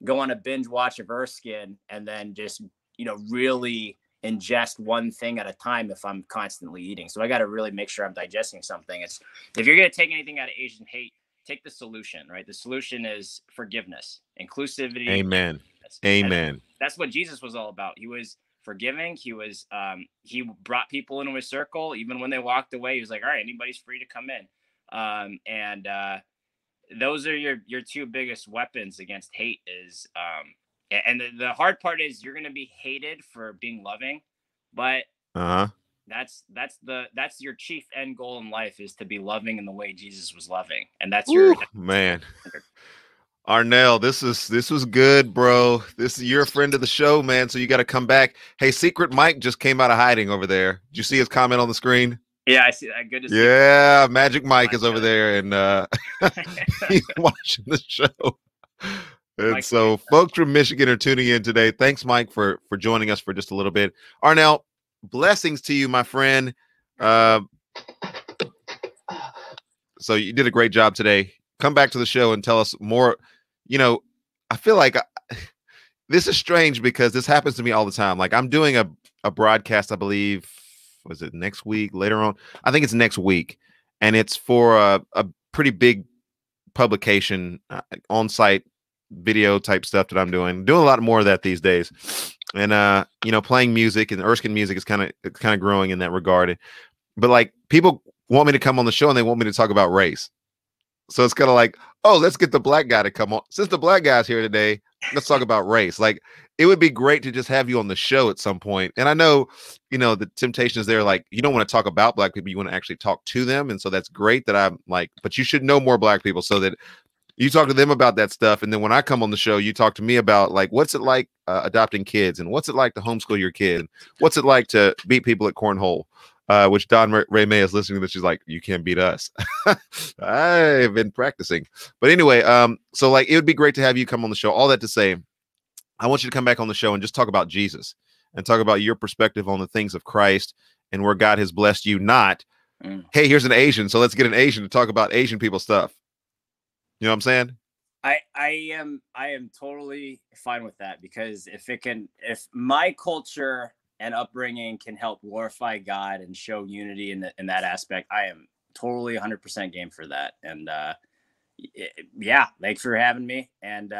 go on a binge watch of Erskin and then just, really ingest one thing at a time if I'm constantly eating. So I got to really make sure I'm digesting something. If you're going to take anything out of Asian hate, take the solution, right? The solution is forgiveness, inclusivity. Amen. Amen. That's what Jesus was all about. He was forgiving. He was, he brought people into his circle. Even when they walked away, he was like, all right, anybody's free to come in. Those are your two biggest weapons against hate is, and the hard part is you're going to be hated for being loving, but that's your chief end goal in life, is to be loving in the way Jesus was loving. And that's man. Arnell, this was good, bro. You're a friend of the show, man. So you got to come back. Hey, Secret Mike just came out of hiding over there. Did you see his comment on the screen? Yeah, I see that. Good to see. Yeah, Magic Mike is over there, and he's watching the show. And so folks from Michigan are tuning in today. Thanks, Mike, for joining us for just a little bit. Arnell, blessings to you, my friend. So you did a great job today. Come back to the show and tell us more. I feel like this is strange because this happens to me all the time. Like, I'm doing a broadcast, I believe, was it next week, later on? I think it's next week. And it's for a pretty big publication, on-site video type stuff that I'm doing a lot more of that these days. And, playing music, and Erskin music is kind of growing in that regard. But like, people want me to come on the show and they want me to talk about race. So it's kind of like, oh, let's get the black guy to come on. Since the black guy's here today, let's talk about race. Like, it would be great to just have you on the show at some point. And I know, the temptation is there. Like, you don't want to talk about black people. You want to actually talk to them. And so that's great that I'm like, but you should know more black people so that you talk to them about that stuff. And then when I come on the show, you talk to me about like, what's it like adopting kids, and what's it like to homeschool your kid? What's it like to beat people at cornhole? Which Don Ray May is listening to this. She's like, you can't beat us. I've been practicing. But anyway, so like, it would be great to have you come on the show. All that to say, I want you to come back on the show and just talk about Jesus and talk about your perspective on the things of Christ and where God has blessed you. Not, hey, here's an Asian, so let's get an Asian to talk about Asian people stuff. You know what I'm saying? I am totally fine with that, because if my culture and upbringing can help glorify God and show unity in that aspect, I am totally 100% game for that. And thanks for having me. And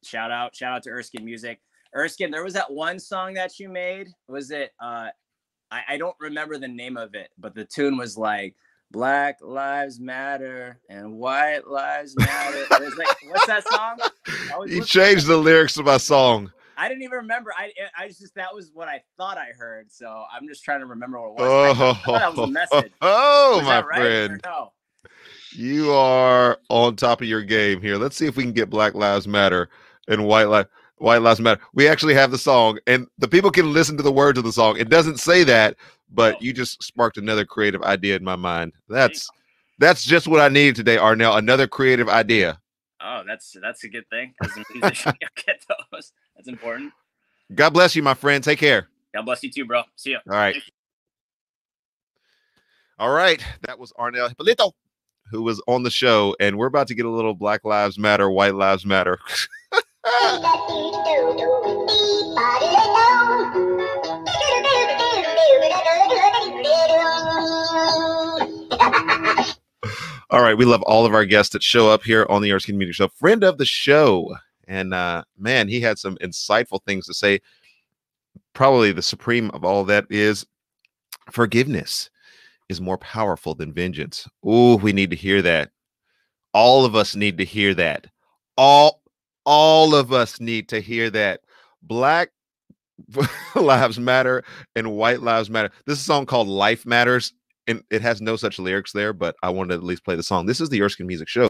shout out to Erskin Music. Erskin, there was that one song that you made. Was it I don't remember the name of it, but the tune was like Black Lives Matter and White Lives Matter. It was like, what's that song? You changed the lyrics to my song. I didn't even remember. I just, that was what I thought I heard. So I'm just trying to remember what it was. I thought that was a message. Oh, was my that right friend. or no? You are on top of your game here. Let's see if we can get Black Lives Matter and White Lives Matter. We actually have the song, and the people can listen to the words of the song. It doesn't say that, but you just sparked another creative idea in my mind. That's just what I needed today, Arnell. Another creative idea. Oh, that's a good thing. As a musician, you'll get those. That's important. God bless you, my friend. Take care. God bless you too, bro. See ya. All right. All right. That was Arnell Hippolito, who was on the show, and we're about to get a little Black Lives Matter, White Lives Matter. All right, we love all of our guests that show up here on the Erskin Media Show. Friend of the show, and man, he had some insightful things to say. Probably the supreme of all that is forgiveness is more powerful than vengeance. Oh, we need to hear that. All of us need to hear that. All of us need to hear that. Black Lives Matter and White Lives Matter. This is a song called Life Matters, and it has no such lyrics there, but I wanted to at least play the song. This is the Erskin Music Show.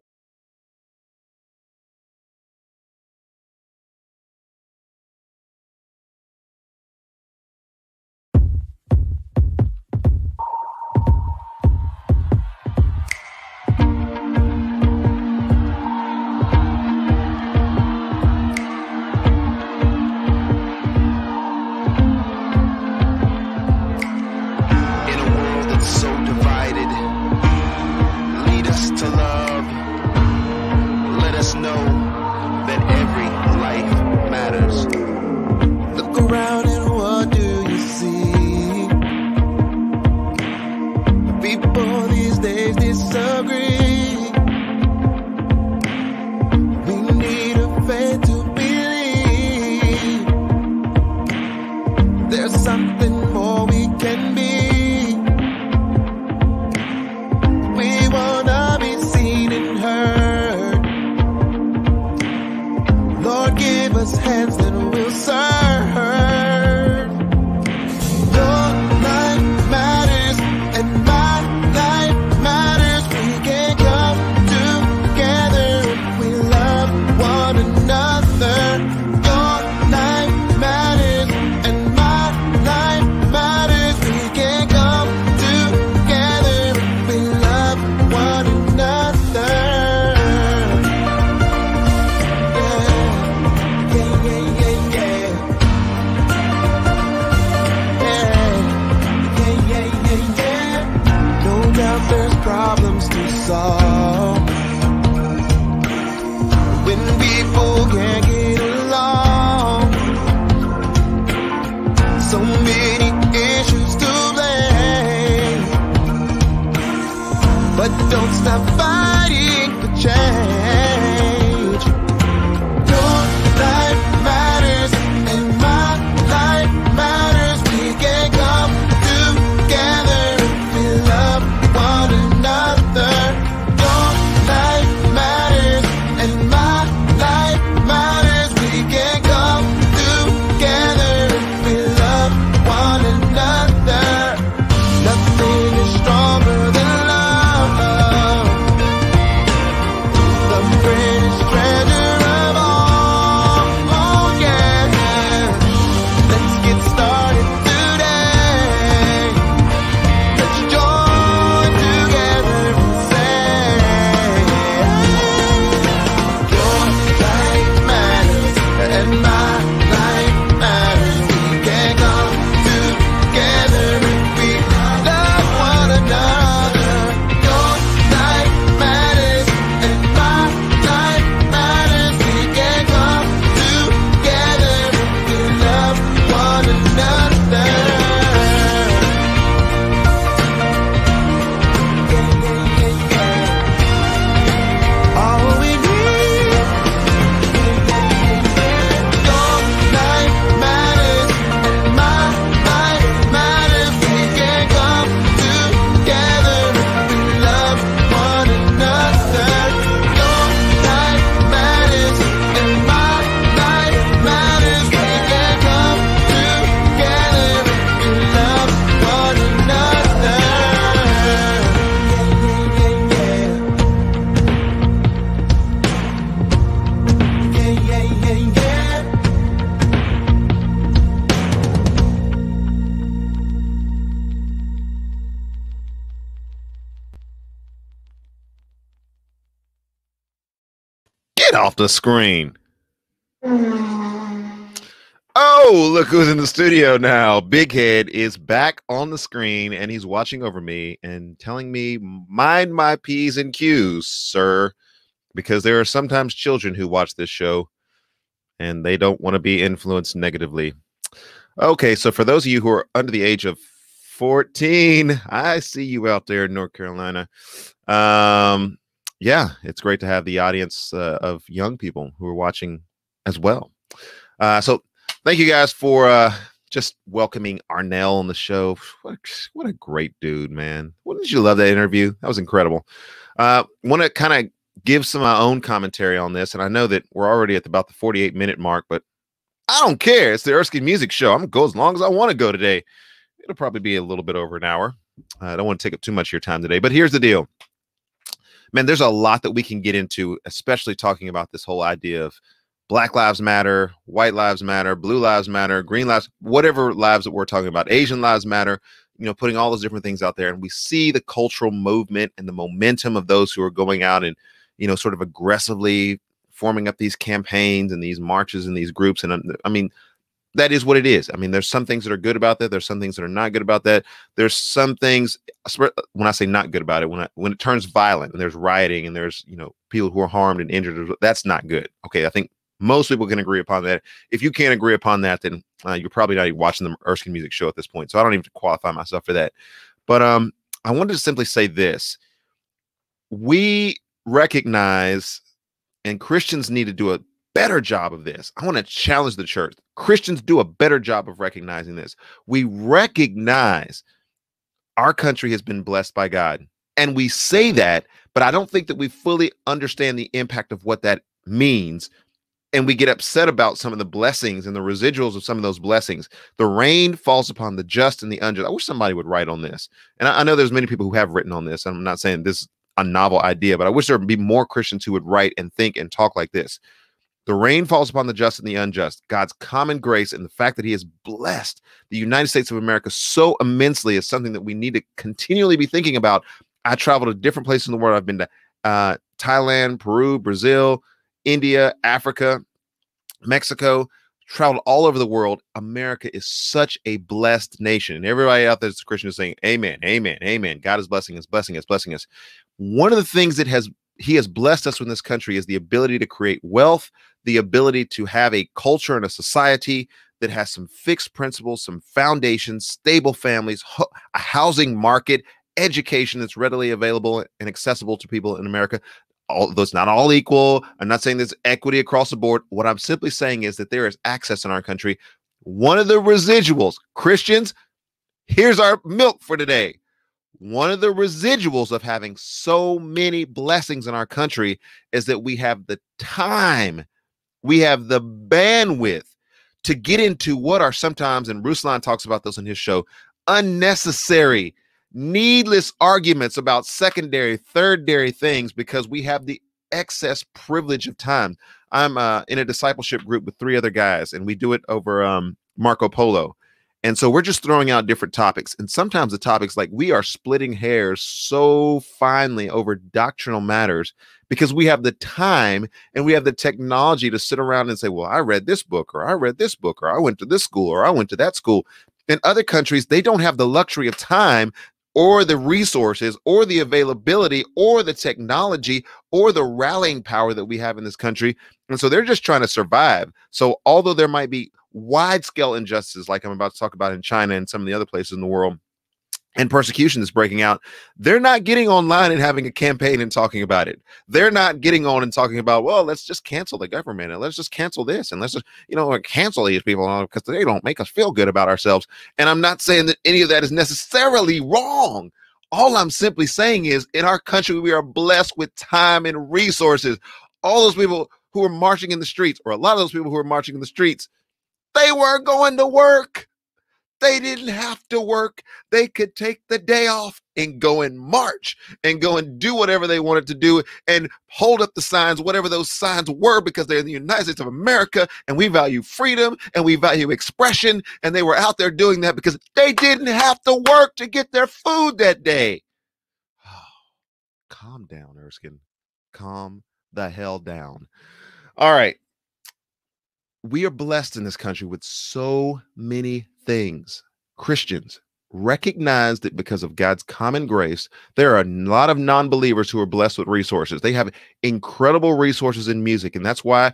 right off the screen. Oh, look who's in the studio now. Big Head is back on the screen, and he's watching over me and telling me, mind my P's and Q's, sir, because there are sometimes children who watch this show, and they don't want to be influenced negatively. Okay, so for those of you who are under the age of 14, I see you out there in North Carolina. Yeah, it's great to have the audience of young people who are watching as well. So thank you guys for just welcoming Arnell on the show. What a great dude, man. Wouldn't you love that interview? That was incredible. Want to kind of give some of my own commentary on this, and I know that we're already at about the 48-minute mark, but I don't care. It's the Erskin Music Show. I'm going to go as long as I want to go today. It'll probably be a little bit over an hour. I don't want to take up too much of your time today, but here's the deal. Man, there's a lot that we can get into, especially talking about this whole idea of Black Lives Matter, White Lives Matter, Blue Lives Matter, Green Lives, whatever lives that we're talking about, Asian Lives Matter, you know, putting all those different things out there. And we see the cultural movement and the momentum of those who are going out and, you know, sort of aggressively forming up these campaigns and these marches and these groups. And I mean, that is what it is. I mean, there's some things that are good about that. There's some things that are not good about that. There's some things, when I say not good about it, when it turns violent and there's rioting and there's, you know, people who are harmed and injured, that's not good. Okay, I think most people can agree upon that. If you can't agree upon that, then you're probably not even watching the Erskin Music Show at this point. So I don't even qualify myself for that. But I wanted to simply say this. We recognize, and Christians need to do a better job of this. I want to challenge the church. Christians do a better job of recognizing this. We recognize our country has been blessed by God. And we say that, but I don't think that we fully understand the impact of what that means. And we get upset about some of the blessings and the residuals of some of those blessings. The rain falls upon the just and the unjust. I wish somebody would write on this. And I know there's many people who have written on this. I'm not saying this is a novel idea, but I wish there would be more Christians who would write and think and talk like this. The rain falls upon the just and the unjust. God's common grace and the fact that he has blessed the United States of America so immensely is something that we need to continually be thinking about. I traveled to different places in the world. I've been to Thailand, Peru, Brazil, India, Africa, Mexico, traveled all over the world. America is such a blessed nation. And everybody out there that's a Christian is saying, amen, amen, amen. God is blessing us, blessing us, blessing us. One of the things that he has blessed us in this country is the ability to create wealth, the ability to have a culture and a society that has some fixed principles, some foundations, stable families, a housing market, education that's readily available and accessible to people in America. Although it's not all equal, I'm not saying there's equity across the board. What I'm simply saying is that there is access in our country. One of the residuals, Christians, here's our milk for today. One of the residuals of having so many blessings in our country is that we have the time, we have the bandwidth to get into what are sometimes, and Ruslan talks about this on his show, unnecessary, needless arguments about secondary, thirdary things because we have the excess privilege of time. I'm in a discipleship group with 3 other guys, and we do it over Marco Polo. And so we're just throwing out different topics. And sometimes the topics, like, we are splitting hairs so finely over doctrinal matters because we have the time and we have the technology to sit around and say, well, I read this book, or I read this book, or I went to this school, or I went to that school. In other countries, they don't have the luxury of time or the resources or the availability or the technology or the rallying power that we have in this country. And so they're just trying to survive. So although there might be wide scale injustices like I'm about to talk about in China and some of the other places in the world, and persecution is breaking out, they're not getting online and having a campaign and talking about it. They're not getting on and talking about, well, let's just cancel the government and let's just cancel this and let's just, cancel these people because they don't make us feel good about ourselves. And I'm not saying that any of that is necessarily wrong. All I'm simply saying is in our country, we are blessed with time and resources. All those people who are marching in the streets, or a lot of those people who are marching in the streets, they weren't going to work. They didn't have to work. They could take the day off and go and march and go and do whatever they wanted to do and hold up the signs, whatever those signs were, because they're in the United States of America and we value freedom and we value expression. And they were out there doing that because they didn't have to work to get their food that day. Oh, calm down, Erskin. Calm the hell down. All right. We are blessed in this country with so many things. Christians recognize that because of God's common grace, there are a lot of non-believers who are blessed with resources. They have incredible resources in music. And that's why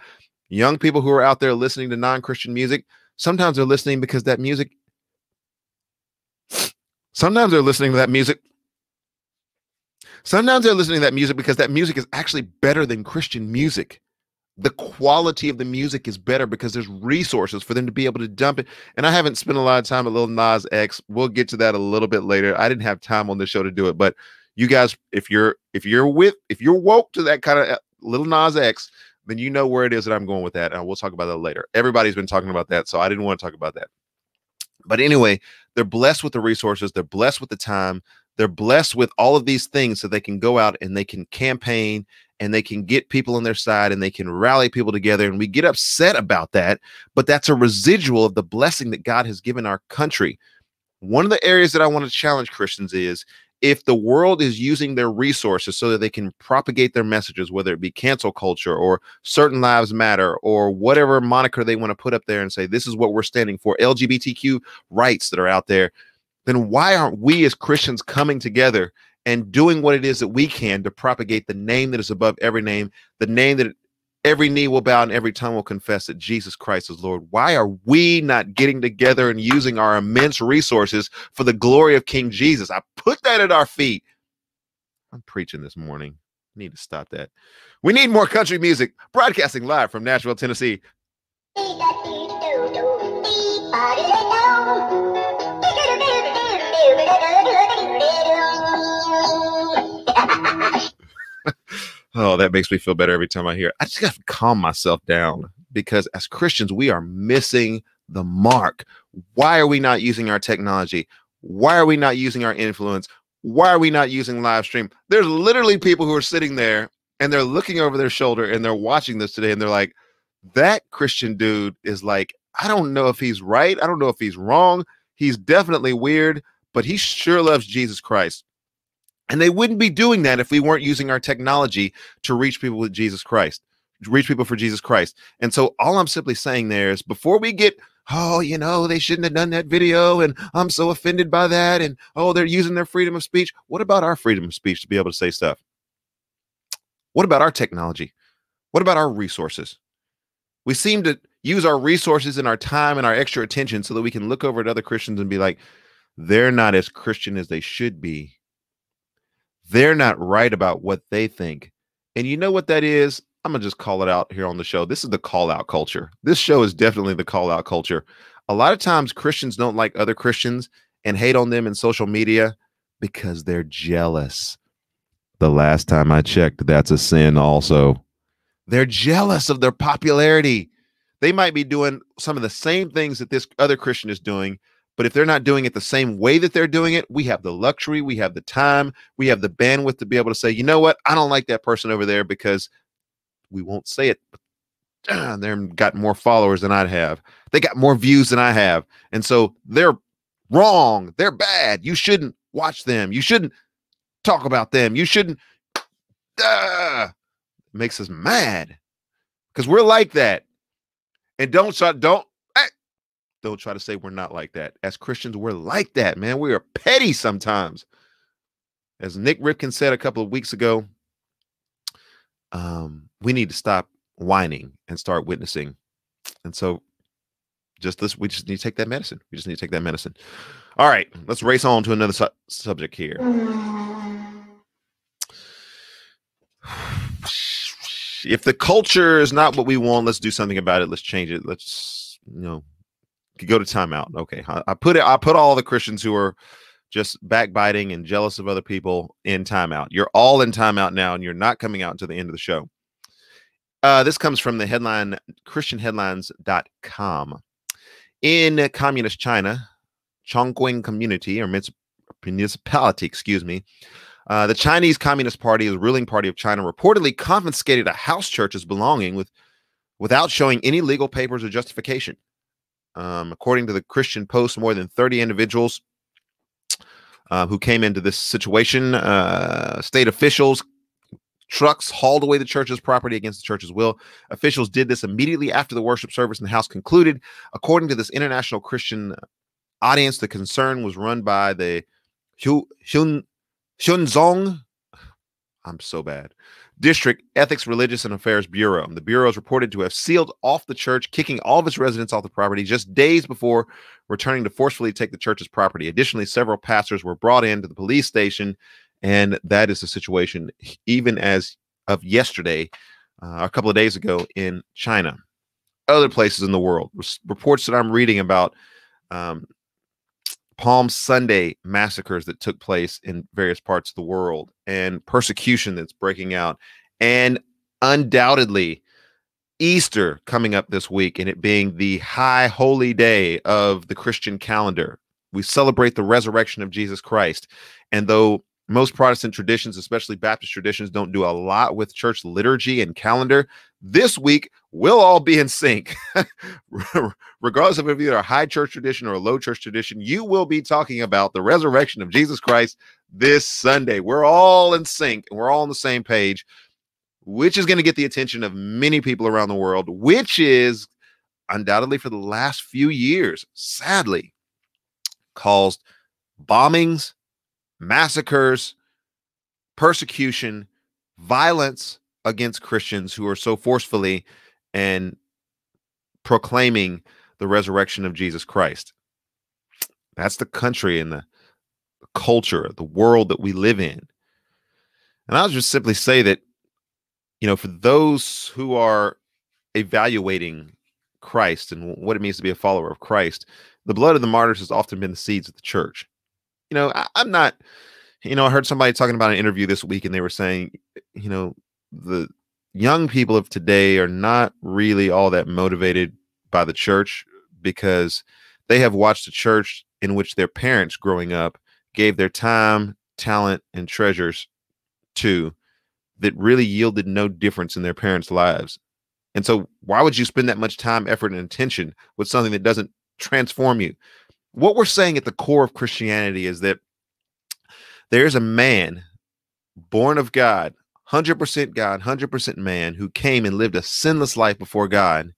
young people who are out there listening to non-Christian music, sometimes they're listening because that music, sometimes they're listening to that music. Sometimes they're listening to that music because that music is actually better than Christian music. The quality of the music is better because there's resources for them to be able to dump it. And I haven't spent a lot of time with Lil Nas X. We'll get to that a little bit later. I didn't have time on the show to do it, but you guys, if you're woke to that kind of Lil Nas X, then you know where it is that I'm going with that. And we'll talk about that later. Everybody's been talking about that, so I didn't want to talk about that. But anyway, they're blessed with the resources. They're blessed with the time. They're blessed with all of these things so they can go out and they can campaign and they can get people on their side and they can rally people together. And we get upset about that, but that's a residual of the blessing that God has given our country. One of the areas that I want to challenge Christians is if the world is using their resources so that they can propagate their messages, whether it be cancel culture or certain lives matter or whatever moniker they want to put up there and say, this is what we're standing for, LGBTQ rights that are out there, then why aren't we as Christians coming together and doing what it is that we can to propagate the name that is above every name, the name that every knee will bow and every tongue will confess that Jesus Christ is Lord? Why are we not getting together and using our immense resources for the glory of King Jesus? I put that at our feet. I'm preaching this morning. I need to stop that. We need more country music. Broadcasting live from Nashville, Tennessee. Oh, that makes me feel better every time I hear it. I just got to calm myself down because as Christians, we are missing the mark. Why are we not using our technology? Why are we not using our influence? Why are we not using live stream? There's literally people who are sitting there and they're looking over their shoulder and they're watching this today and they're like, that Christian dude is like, I don't know if he's right. I don't know if he's wrong. He's definitely weird, but he sure loves Jesus Christ. And they wouldn't be doing that if we weren't using our technology to reach people with Jesus Christ, reach people for Jesus Christ. And so all I'm simply saying there is before we get, oh, you know, they shouldn't have done that video and I'm so offended by that. And, oh, they're using their freedom of speech. What about our freedom of speech to be able to say stuff? What about our technology? What about our resources? We seem to use our resources and our time and our extra attention so that we can look over at other Christians and be like, they're not as Christian as they should be. They're not right about what they think. And you know what that is? I'm going to just call it out here on the show. This is the call out culture. This show is definitely the call out culture. A lot of times Christians don't like other Christians and hate on them in social media because they're jealous. The last time I checked, that's a sin also. They're jealous of their popularity. They might be doing some of the same things that this other Christian is doing, but if they're not doing it the same way that they're doing it, we have the luxury, we have the time, we have the bandwidth to be able to say, you know what? I don't like that person over there because we won't say it. They've got more followers than I have. They got more views than I have. And so they're wrong. They're bad. You shouldn't watch them. You shouldn't talk about them. You shouldn't. It makes us mad because we're like that. And don't try to say we're not like that. As Christians, we're like that, man. We are petty sometimes. As Nick Ripken said a couple of weeks ago, we need to stop whining and start witnessing. And so we just need to take that medicine. We just need to take that medicine. All right, let's race on to another subject here. If the culture is not what we want, let's do something about it. Let's change it. Let's, go to timeout. Okay. I put all the Christians who are just backbiting and jealous of other people in timeout. You're all in timeout now, and you're not coming out until the end of the show. This comes from the headline, ChristianHeadlines.com. In communist China, Chongqing community or municipality, the Chinese Communist Party, the ruling party of China, reportedly confiscated a house church's belonging without showing any legal papers or justification. According to the Christian Post, more than 30 individuals who came into this situation, state officials Trucks hauled away the church's property against the church's will. Officials did this immediately after the worship service in the house concluded. According to this international Christian audience, the concern was run by the Hyunzong, I'm so bad, District Ethics, Religious, and Affairs Bureau. The bureau is reported to have sealed off the church, kicking all of its residents off the property just days before returning to forcefully take the church's property. Additionally, several pastors were brought into the police station, and that is the situation even as of yesterday, a couple of days ago in China. Other places in the world, reports that I'm reading about Palm Sunday massacres that took place in various parts of the world, and persecution that's breaking out, and undoubtedly Easter coming up this week, and it being the high holy day of the Christian calendar. We celebrate the resurrection of Jesus Christ. And though most Protestant traditions, especially Baptist traditions, don't do a lot with church liturgy and calendar, this week we'll all be in sync. Regardless of if you're a high church tradition or a low church tradition, you will be talking about the resurrection of Jesus Christ this Sunday. We're all in sync and we're all on the same page, which is going to get the attention of many people around the world, which is undoubtedly for the last few years, sadly, caused bombings, massacres, persecution, violence against Christians who are so forcefully and proclaiming the resurrection of Jesus Christ. That's the country and the culture, the world that we live in. And I'll just simply say that, for those who are evaluating Christ and what it means to be a follower of Christ, the blood of the martyrs has often been the seeds of the church. I'm not, I heard somebody talking about an interview this week and they were saying, the young people of today are not really all that motivated by the church because they have watched a church in which their parents growing up gave their time, talent, and treasures to, that really yielded no difference in their parents' lives. And so why would you spend that much time, effort, and attention with something that doesn't transform you? What we're saying at the core of Christianity is that there's a man born of God, 100% God, 100% man, who came and lived a sinless life before God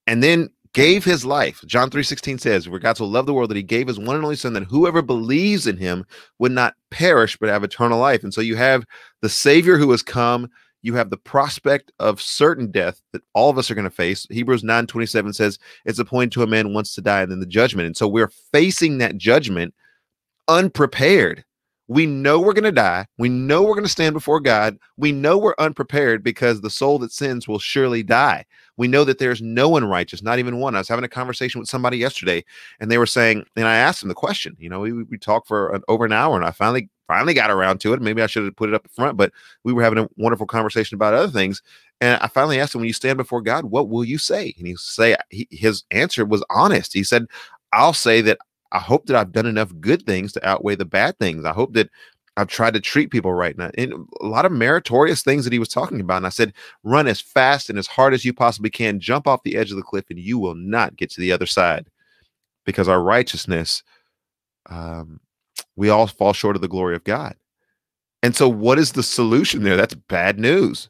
and then gave his life. John 3:16 says, "For God so loved the world that he gave his one and only son, that whoever believes in him would not perish but have eternal life." And so you have the Savior who has come. You have the prospect of certain death that all of us are going to face. Hebrews 9:27 says it's appointed to a man once to die and then the judgment. And so we're facing that judgment unprepared. We know we're going to die. We know we're going to stand before God. We know we're unprepared because the soul that sins will surely die. We know that there's no one righteous, not even one. I was having a conversation with somebody yesterday and they were saying, and I asked them the question, we talked for over an hour and I finally got around to it. Maybe I should have put it up front, but we were having a wonderful conversation about other things. And I finally asked him, when you stand before God, what will you say? And his answer was honest. He said, I'll say that I hope that I've done enough good things to outweigh the bad things. I hope that I've tried to treat people right now. And a lot of meritorious things that he was talking about. And I said, run as fast and as hard as you possibly can, jump off the edge of the cliff, and you will not get to the other side, because our righteousness, we all fall short of the glory of God. And so what is the solution there? That's bad news.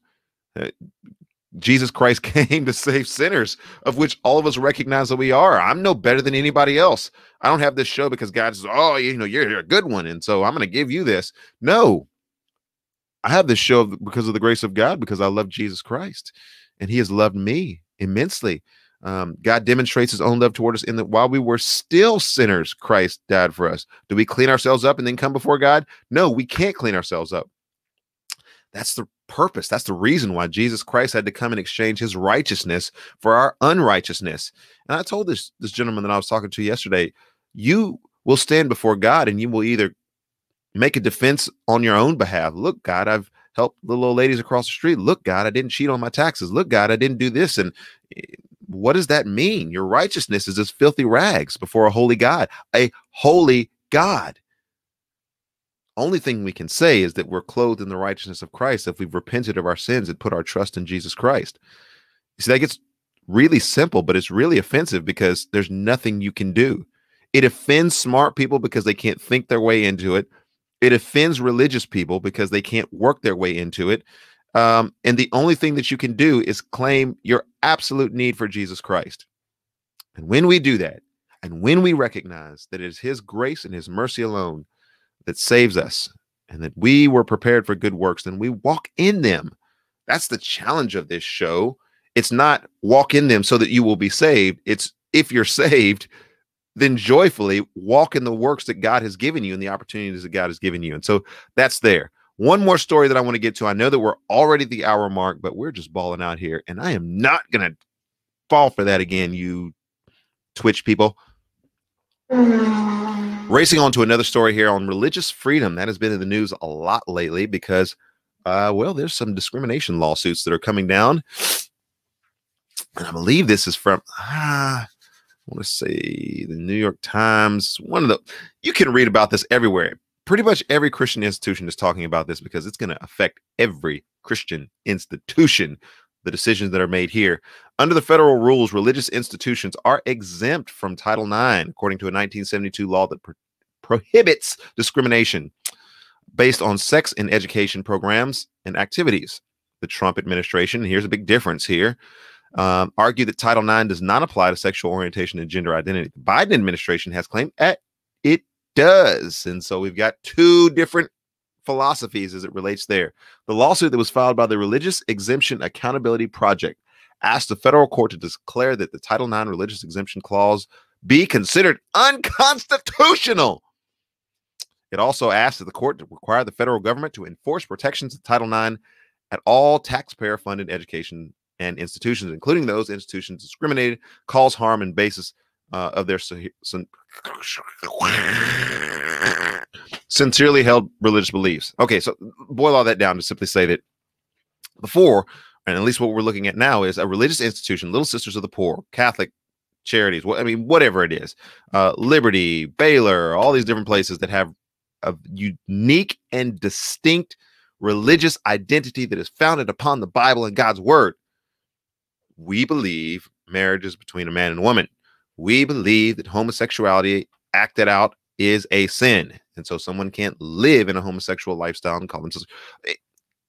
Jesus Christ came to save sinners, of which all of us recognize that we are. I'm no better than anybody else. I don't have this show because God says, oh, you're a good one, and so I'm going to give you this. No, I have this show because of the grace of God, because I love Jesus Christ, and he has loved me immensely. God demonstrates his own love toward us in that while we were still sinners, Christ died for us. Do we clean ourselves up and then come before God? No, we can't clean ourselves up. That's the purpose. That's the reason why Jesus Christ had to come and exchange his righteousness for our unrighteousness. And I told this gentleman that I was talking to yesterday, you will stand before God and you will either make a defense on your own behalf. Look, God, I've helped little old ladies across the street. Look, God, I didn't cheat on my taxes. Look, God, I didn't do this. And what does that mean? Your righteousness is as filthy rags before a holy God, a holy God. Only thing we can say is that we're clothed in the righteousness of Christ if we've repented of our sins and put our trust in Jesus Christ. You see, that gets really simple, but it's really offensive because there's nothing you can do. It offends smart people because they can't think their way into it. It offends religious people because they can't work their way into it. And the only thing that you can do is claim your absolute need for Jesus Christ. And when we do that, and when we recognize that it is his grace and his mercy alone that saves us, and that we were prepared for good works, then we walk in them. That's the challenge of this show. It's not walk in them so that you will be saved. It's if you're saved, then joyfully walk in the works that God has given you and the opportunities that God has given you. And so that's there. One more story that I want to get to. I know that we're already at the hour mark, but we're just balling out here. And I am not going to fall for that again, you Twitch people. Racing on to another story here on religious freedom. That has been in the news a lot lately because, well, there's some discrimination lawsuits that are coming down. And I believe this is from, I want to say the New York Times. You can read about this everywhere. Pretty much every Christian institution is talking about this because it's going to affect every Christian institution, the decisions that are made here. Under the federal rules, religious institutions are exempt from Title IX, according to a 1972 law that prohibits discrimination based on sex in education programs and activities. The Trump administration, here's a big difference here, argued that Title IX does not apply to sexual orientation and gender identity. The Biden administration has claimed that it does. And so we've got two different philosophies as it relates there. The lawsuit that was filed by the Religious Exemption Accountability Project asked the federal court to declare that the Title IX religious exemption clause be considered unconstitutional. It also asked that the court to require the federal government to enforce protections of Title IX at all taxpayer-funded education and institutions, including those institutions discriminated, cause harm, and basis of their sincerely held religious beliefs. Okay, so boil all that down to simply say that before, and at least what we're looking at now, is a religious institution, Little Sisters of the Poor, Catholic charities, whatever it is, Liberty, Baylor, all these different places that have a unique and distinct religious identity that is founded upon the Bible and God's word. We believe marriage is between a man and a woman. We believe that homosexuality acted out is a sin. And so someone can't live in a homosexual lifestyle and call themselves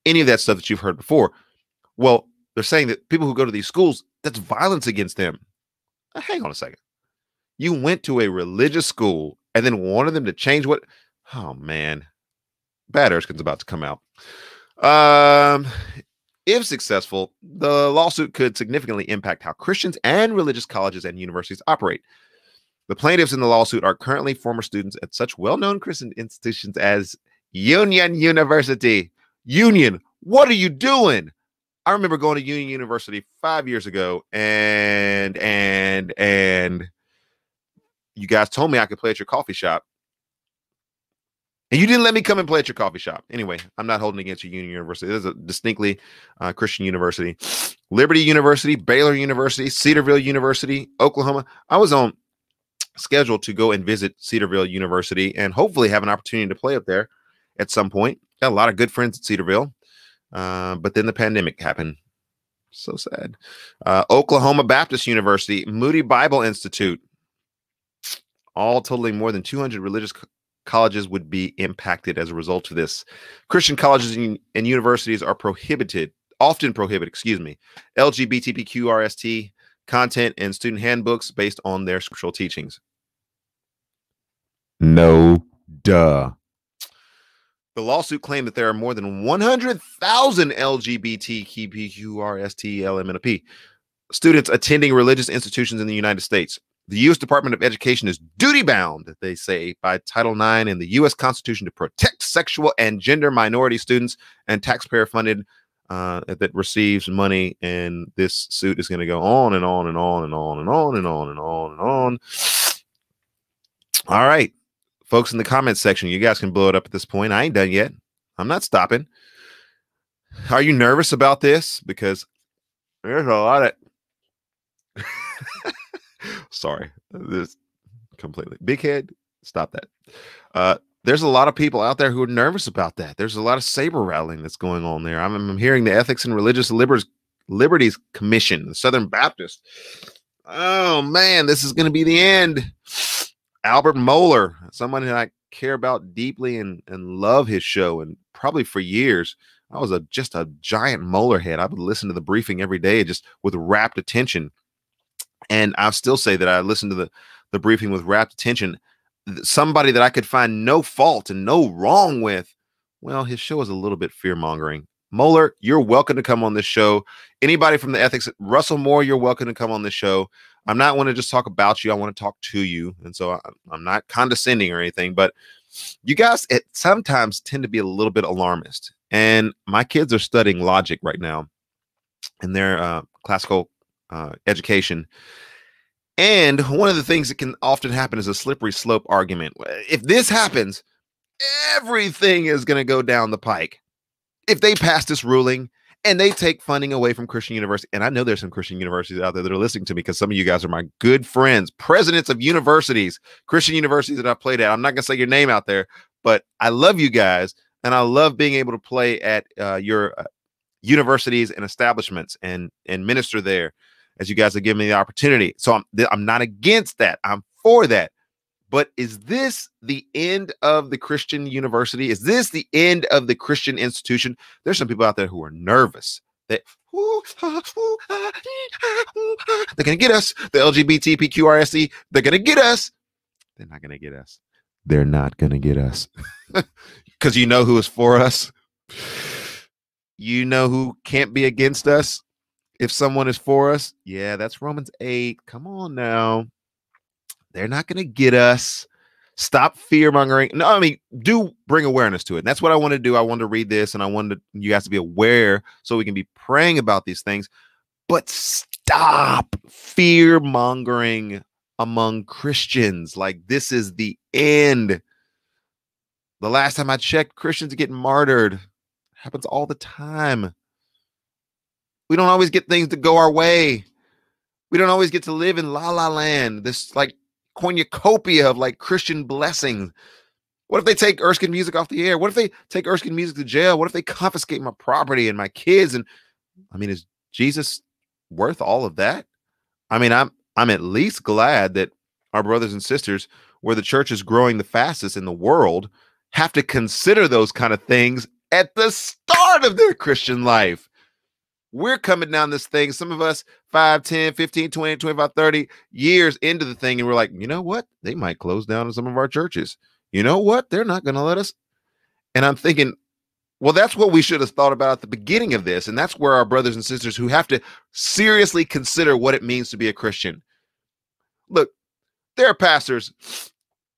any of that stuff that you've heard before. Well, they're saying that people who go to these schools, that's violence against them. Hang on a second. You went to a religious school and then wanted them to change what? Oh, man. Bad Erskin's about to come out. If successful, the lawsuit could significantly impact how Christians and religious colleges and universities operate. The plaintiffs in the lawsuit are currently former students at such well-known Christian institutions as Union University. Union, what are you doing? I remember going to Union University 5 years ago, and you guys told me I could play at your coffee shop. And you didn't let me come and play at your coffee shop. Anyway, I'm not holding against your Union University. This is a distinctly Christian university. Liberty University, Baylor University, Cedarville University, Oklahoma. I was on schedule to go and visit Cedarville University and hopefully have an opportunity to play up there at some point. Got a lot of good friends at Cedarville. But then the pandemic happened. So sad. Oklahoma Baptist University, Moody Bible Institute, all totaling more than 200 religious colleges would be impacted as a result of this. Christian colleges and universities are often prohibit, LGBTQRST content and student handbooks based on their scriptural teachings. No, duh. The lawsuit claimed that there are more than 100,000 LGBTQRST students attending religious institutions in the United States. The U.S. Department of Education is duty-bound, they say, by Title IX and the U.S. Constitution to protect sexual and gender minority students and taxpayer-funded that receives money. And this suit is going to go on and on and on and on and on and on and on and on. All right, folks in the comments section, you guys can blow it up at this point. I ain't done yet. I'm not stopping. Are you nervous about this? Because there's a lot of... Sorry, this completely big head. Stop that. There's a lot of people out there who are nervous about that. There's a lot of saber rattling that's going on there. I'm hearing the Ethics and Religious Liberties Commission, the Southern Baptist. Oh man, this is going to be the end. Albert Mohler, someone that I care about deeply and love his show, and probably for years, I was just a giant Mohler head. I would listen to the briefing every day just with rapt attention. And I'll still say that I listened to the briefing with rapt attention. Somebody that I could find no fault and no wrong with, well, his show is a little bit fear-mongering. Mohler, you're welcome to come on this show. Anybody from the ethics, Russell Moore, you're welcome to come on this show. I'm not want to just talk about you. I want to talk to you. And so I'm not condescending or anything, but you guys sometimes tend to be a little bit alarmist. And my kids are studying logic right now in their classical education. And one of the things that can often happen is a slippery slope argument. If this happens, everything is going to go down the pike. If they pass this ruling and they take funding away from Christian university, and I know there's some Christian universities out there that are listening to me because some of you guys are my good friends, presidents of universities, Christian universities that I played at. I'm not going to say your name out there, but I love you guys. And I love being able to play at your universities and establishments and minister there, as you guys have given me the opportunity. So I'm not against that. I'm for that. But is this the end of the Christian university? Is this the end of the Christian institution? There's some people out there who are nervous that they're going to get us. The LGBTQRSE, they're going to get us. They're not going to get us. They're not going to get us. Because you know who is for us. You know who can't be against us if someone is for us. Yeah, that's Romans 8. Come on now. They're not going to get us. Stop fear mongering. No, I mean, do bring awareness to it. And that's what I want to do. I want to read this and I wanted you guys to be aware so we can be praying about these things. But stop fear mongering among Christians. Like this is the end. The last time I checked, Christians are getting martyred. Happens all the time. We don't always get things to go our way. We don't always get to live in la la land. This like cornucopia of like Christian blessings. What if they take Erskin music off the air? What if they take Erskin music to jail? What if they confiscate my property and my kids? And I mean, is Jesus worth all of that? I mean, I'm at least glad that our brothers and sisters, where the church is growing the fastest in the world, have to consider those kind of things at the start of their Christian life. We're coming down this thing, some of us 5, 10, 15, 20, 25, 30 years into the thing. And we're like, you know what? They might close down in some of our churches. You know what? They're not going to let us. And I'm thinking, well, that's what we should have thought about at the beginning of this. And that's where our brothers and sisters who have to seriously consider what it means to be a Christian. Look, there are pastors.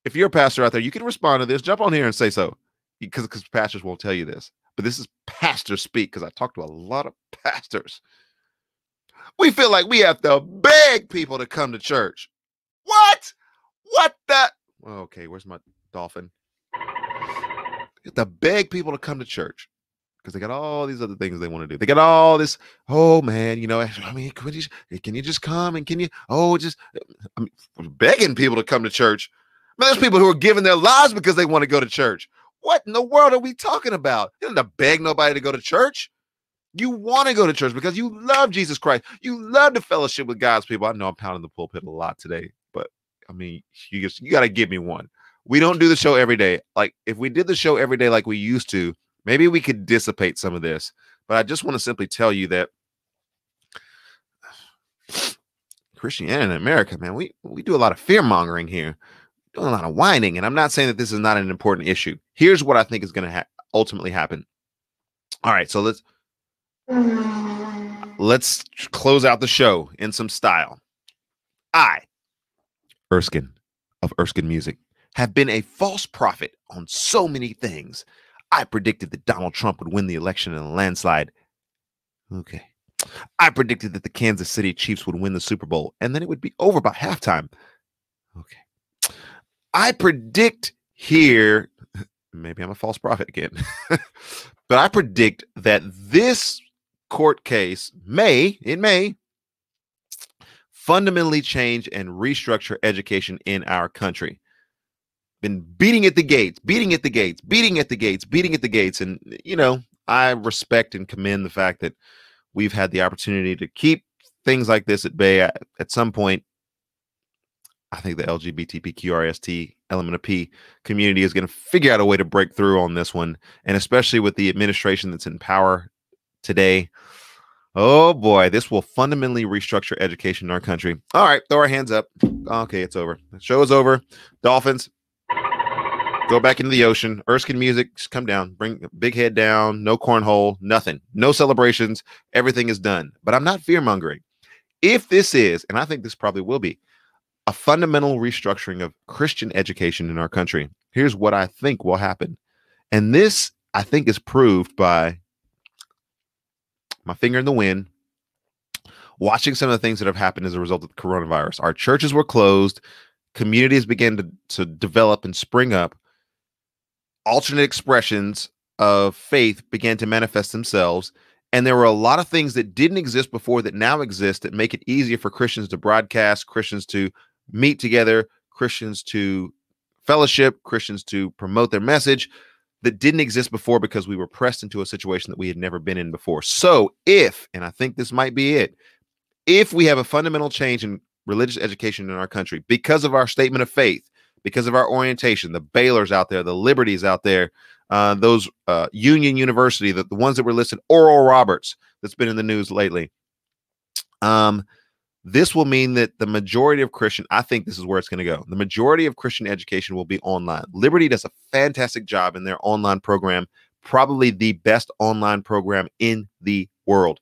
If you're a pastor out there, you can respond to this. Jump on here and say so. Because pastors won't tell you this. But this is pastor speak, because I talk to a lot of pastors. We feel like we have to beg people to come to church. What? What the? Okay, where's my dolphin? You have to beg people to come to church because they got all these other things they want to do. They got all this, oh man, you know, I mean, can you just come and can you, I mean, begging people to come to church. I mean, there's people who are giving their lives because they want to go to church. What in the world are we talking about? You don't have to beg nobody to go to church. You want to go to church because you love Jesus Christ. You love the fellowship with God's people. I know I'm pounding the pulpit a lot today, but I mean, you got to give me one. We don't do the show every day. Like if we did the show every day like we used to, maybe we could dissipate some of this. But I just want to simply tell you that Christianity in America, man, we do a lot of fear mongering here. Doing a lot of whining, and I'm not saying that this is not an important issue. Here's what I think is going to ultimately happen. All right, so let's close out the show in some style. I, Erskin of Erskin Music, have been a false prophet on so many things. I predicted that Donald Trump would win the election in a landslide. Okay. I predicted that the Kansas City Chiefs would win the Super Bowl, and then it would be over by halftime. Okay. I predict here, maybe I'm a false prophet again, but I predict that this court case may fundamentally change and restructure education in our country. Been beating at the gates. And, you know, I respect and commend the fact that we've had the opportunity to keep things like this at bay. At some point, I think the LGBTQRST LMNP community is going to figure out a way to break through on this one. And especially with the administration that's in power today. Oh boy, this will fundamentally restructure education in our country. All right, throw our hands up. Okay, it's over. The show is over. Dolphins, go back into the ocean. Erskin music, just come down. Bring big head down. No cornhole, nothing. No celebrations. Everything is done. But I'm not fear-mongering. If this is, and I think this probably will be, a fundamental restructuring of Christian education in our country, here's what I think will happen. And this, I think, is proved by my finger in the wind, watching some of the things that have happened as a result of the coronavirus. Our churches were closed. Communities began to develop and spring up. Alternate expressions of faith began to manifest themselves. And there were a lot of things that didn't exist before that now exist that make it easier for Christians to broadcast, Christians to meet together, Christians to fellowship, Christians to promote their message that didn't exist before because we were pressed into a situation that we had never been in before. So if, and I think this might be it, if we have a fundamental change in religious education in our country because of our statement of faith, because of our orientation, the Baylors out there, the Liberties out there, those Union University, the ones that were listed, Oral Roberts, that's been in the news lately. This will mean that the majority of Christian, I think this is where it's going to go. The majority of Christian education will be online. Liberty does a fantastic job in their online program, probably the best online program in the world.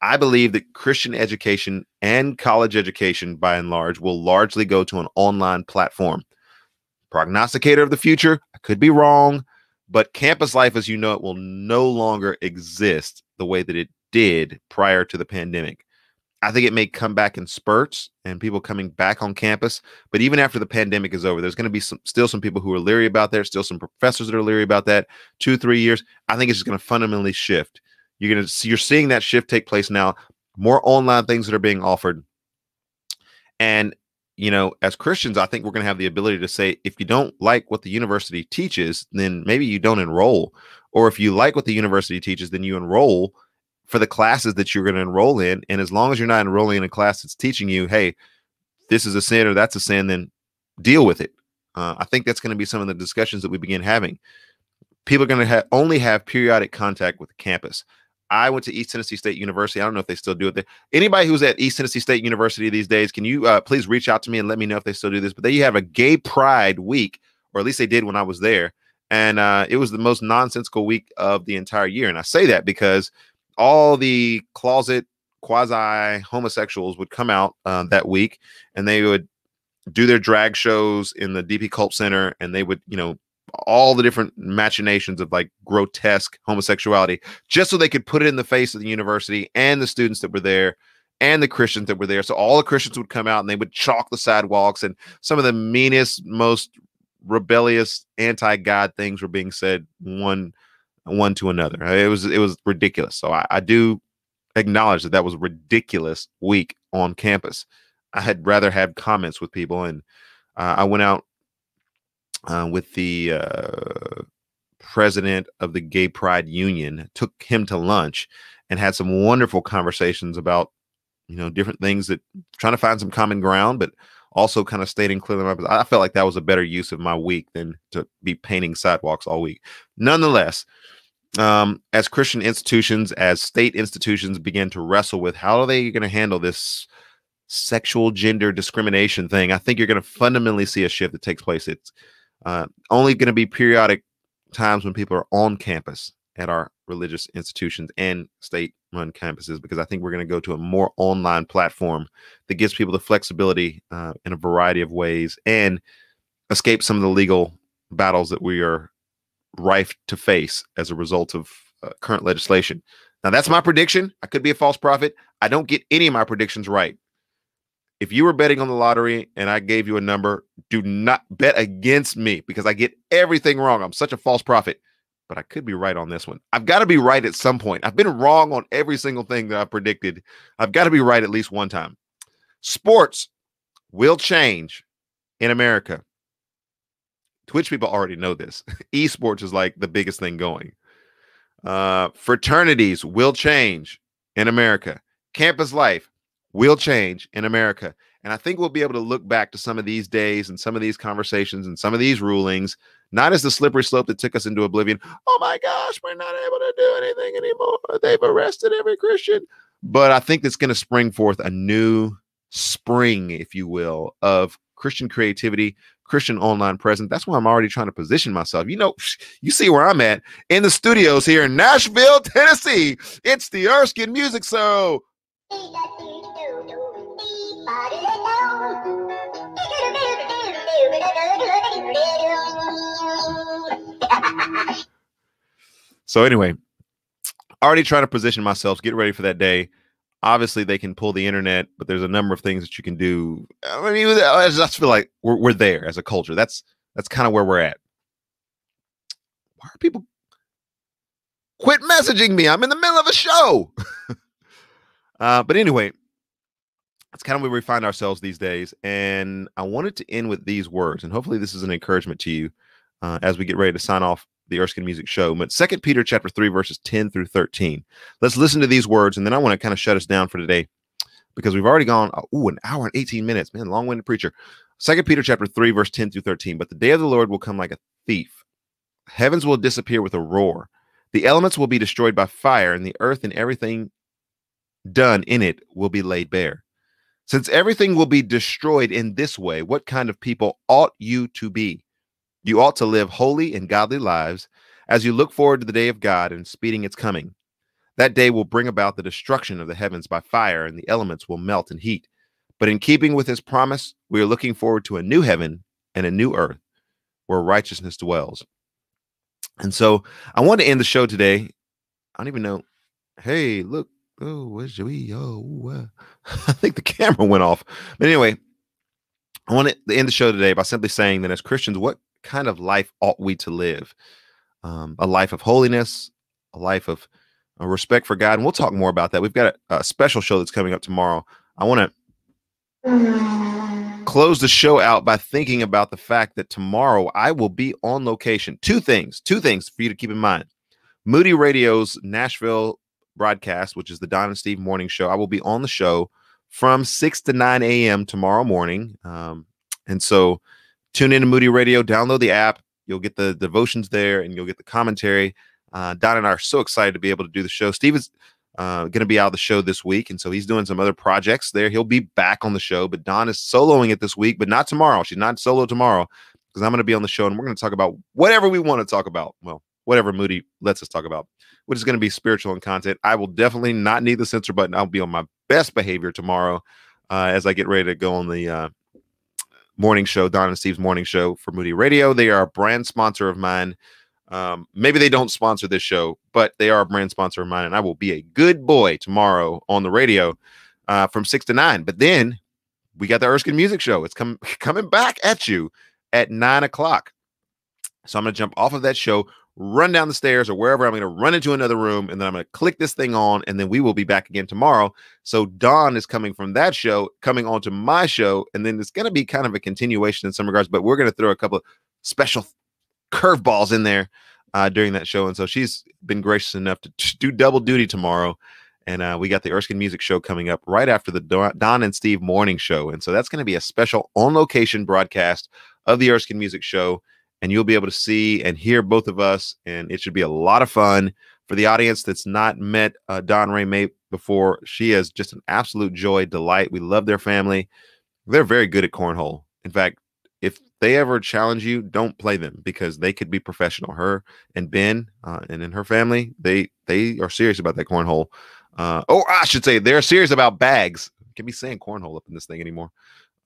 I believe that Christian education and college education, by and large, will largely go to an online platform. Prognosticator of the future, I could be wrong, but campus life, as you know, it will no longer exist the way that it did prior to the pandemic. I think it may come back in spurts and people coming back on campus. But even after the pandemic is over, there's going to be still some people who are leery about that. Still some professors that are leery about that. 2-3 years. I think it's just going to fundamentally shift. You're seeing that shift take place now. More online things that are being offered. And, you know, as Christians, I think we're going to have the ability to say, if you don't like what the university teaches, then maybe you don't enroll. Or if you like what the university teaches, then you enroll for the classes that you're going to enroll in. And as long as you're not enrolling in a class that's teaching you, hey, this is a sin or that's a sin, then deal with it. I think that's going to be some of the discussions that we begin having. People are going to only have periodic contact with the campus. I went to East Tennessee State University. I don't know if they still do it there. Anybody who's at East Tennessee State University these days, can you please reach out to me and let me know if they still do this? But they have a gay pride week, or at least they did when I was there. And it was the most nonsensical week of the entire year. And I say that because all the closet quasi homosexuals would come out that week, and they would do their drag shows in the DP Culp Center, and they would, you know, all the different machinations of like grotesque homosexuality, just so they could put it in the face of the university and the students that were there and the Christians that were there. So all the Christians would come out and they would chalk the sidewalks, and some of the meanest, most rebellious, anti-God things were being said one to another. It was ridiculous. So I do acknowledge that was a ridiculous week on campus. I had rather had comments with people, and I went out with the president of the Gay Pride Union, took him to lunch, and had some wonderful conversations about, you know, different things, that trying to find some common ground, but also kind of stating clearly I felt like that was a better use of my week than to be painting sidewalks all week. Nonetheless, as Christian institutions, as state institutions begin to wrestle with how are they going to handle this sexual gender discrimination thing, I think you're going to fundamentally see a shift that takes place. It's only going to be periodic times when people are on campus at our religious institutions and state-run campuses, because I think we're going to go to a more online platform that gives people the flexibility in a variety of ways and escape some of the legal battles that we are rife to face as a result of current legislation. Now, that's my prediction. I could be a false prophet. I don't get any of my predictions right. If you were betting on the lottery and I gave you a number, do not bet against me, because I get everything wrong. I'm such a false prophet, but I could be right on this one. I've got to be right at some point. I've been wrong on every single thing that I've predicted. I've got to be right at least one time. Sports will change in America. Twitch people already know this. Esports is like the biggest thing going. Fraternities will change in America. Campus life will change in America. And I think we'll be able to look back to some of these days and some of these conversations and some of these rulings, not as the slippery slope that took us into oblivion. Oh my gosh, we're not able to do anything anymore. They've arrested every Christian. But I think that's going to spring forth a new spring, if you will, of Christian creativity, Christian online presence. That's why I'm already trying to position myself. You know, you see where I'm at in the studios here in Nashville, Tennessee. It's the Erskin Music Show. So anyway, already trying to position myself, get ready for that day. Obviously, they can pull the internet, but there's a number of things that you can do. I mean, I just feel like we're there as a culture. That's kind of where we're at. Why are people quit messaging me? I'm in the middle of a show. But anyway, that's kind of where we find ourselves these days. And I wanted to end with these words, and hopefully this is an encouragement to you as we get ready to sign off the Erskin Music Show. But 2 Peter chapter 3, verses 10 through 13. Let's listen to these words, and then I want to kind of shut us down for today because we've already gone, an hour and 18 minutes. Man, long-winded preacher. 2 Peter chapter 3, verse 10 through 13. But the day of the Lord will come like a thief. Heavens will disappear with a roar. The elements will be destroyed by fire, and the earth and everything done in it will be laid bare. Since everything will be destroyed in this way, what kind of people ought you to be? You ought to live holy and godly lives as you look forward to the day of God and speeding its coming. That day will bring about the destruction of the heavens by fire, and the elements will melt in heat. But in keeping with his promise, we are looking forward to a new heaven and a new earth where righteousness dwells. And so I want to end the show today. I don't even know. Hey, look. Oh, where's we? I think the camera went off. But anyway, I want to end the show today by simply saying that as Christians, what kind of life ought we to live? A life of holiness, a life of respect for God. And we'll talk more about that. We've got a special show that's coming up tomorrow. I want to close the show out by thinking about the fact that tomorrow I will be on location. Two things for you to keep in mind. Moody Radio's Nashville broadcast, which is the Don and Steve morning show. I will be on the show from 6 to 9 a.m. tomorrow morning. And so tune in to Moody Radio, download the app. You'll get the devotions there and you'll get the commentary. Don and I are so excited to be able to do the show. Steve is going to be out of the show this week. And so he's doing some other projects there. He'll be back on the show, but Don is soloing it this week, but not tomorrow. She's not solo tomorrow because I'm going to be on the show and we're going to talk about whatever we want to talk about. Well, whatever Moody lets us talk about, which is going to be spiritual and content. I will definitely not need the censor button. I'll be on my best behavior tomorrow as I get ready to go on the morning show, Don and Steve's morning show for Moody Radio. They are a brand sponsor of mine. Maybe they don't sponsor this show, but they are a brand sponsor of mine, and I will be a good boy tomorrow on the radio from 6 to 9. But then we got the Erskin Music Show. It's coming back at you at 9 o'clock. So I'm going to jump off of that show, run down the stairs or wherever. I'm going to run into another room, and then I'm going to click this thing on, and then we will be back again tomorrow. So Dawn is coming from that show, coming on to my show, and then it's going to be kind of a continuation in some regards, but we're going to throw a couple of special curveballs in there during that show. And so she's been gracious enough to do double duty tomorrow. And we got the Erskin Music Show coming up right after the Don and Steve morning show. And so that's going to be a special on-location broadcast of the Erskin Music Show. And you'll be able to see and hear both of us. And it should be a lot of fun. For the audience that's not met Don Ray May before, she is just an absolute joy, delight. We love their family. They're very good at cornhole. In fact, if they ever challenge you, don't play them because they could be professional. Her and Ben and in her family, they are serious about that cornhole. Or I should say they're serious about bags. Can't be saying cornhole up in this thing anymore.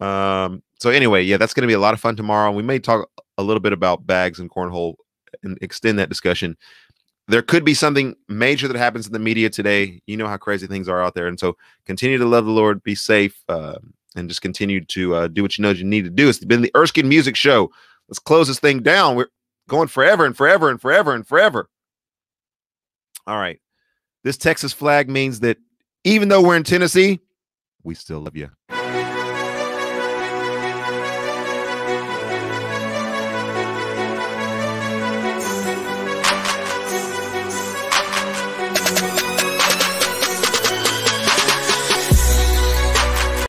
So anyway, yeah, that's going to be a lot of fun tomorrow. We may talk a little bit about bags and cornhole and extend that discussion. There could be something major that happens in the media today. You know how crazy things are out there. And so continue to love the Lord, be safe, and just continue to do what you know you need to do. It's been the Erskin Music Show. Let's close this thing down. We're going forever and forever and forever and forever. All right. This Texas flag means that even though we're in Tennessee, we still love you.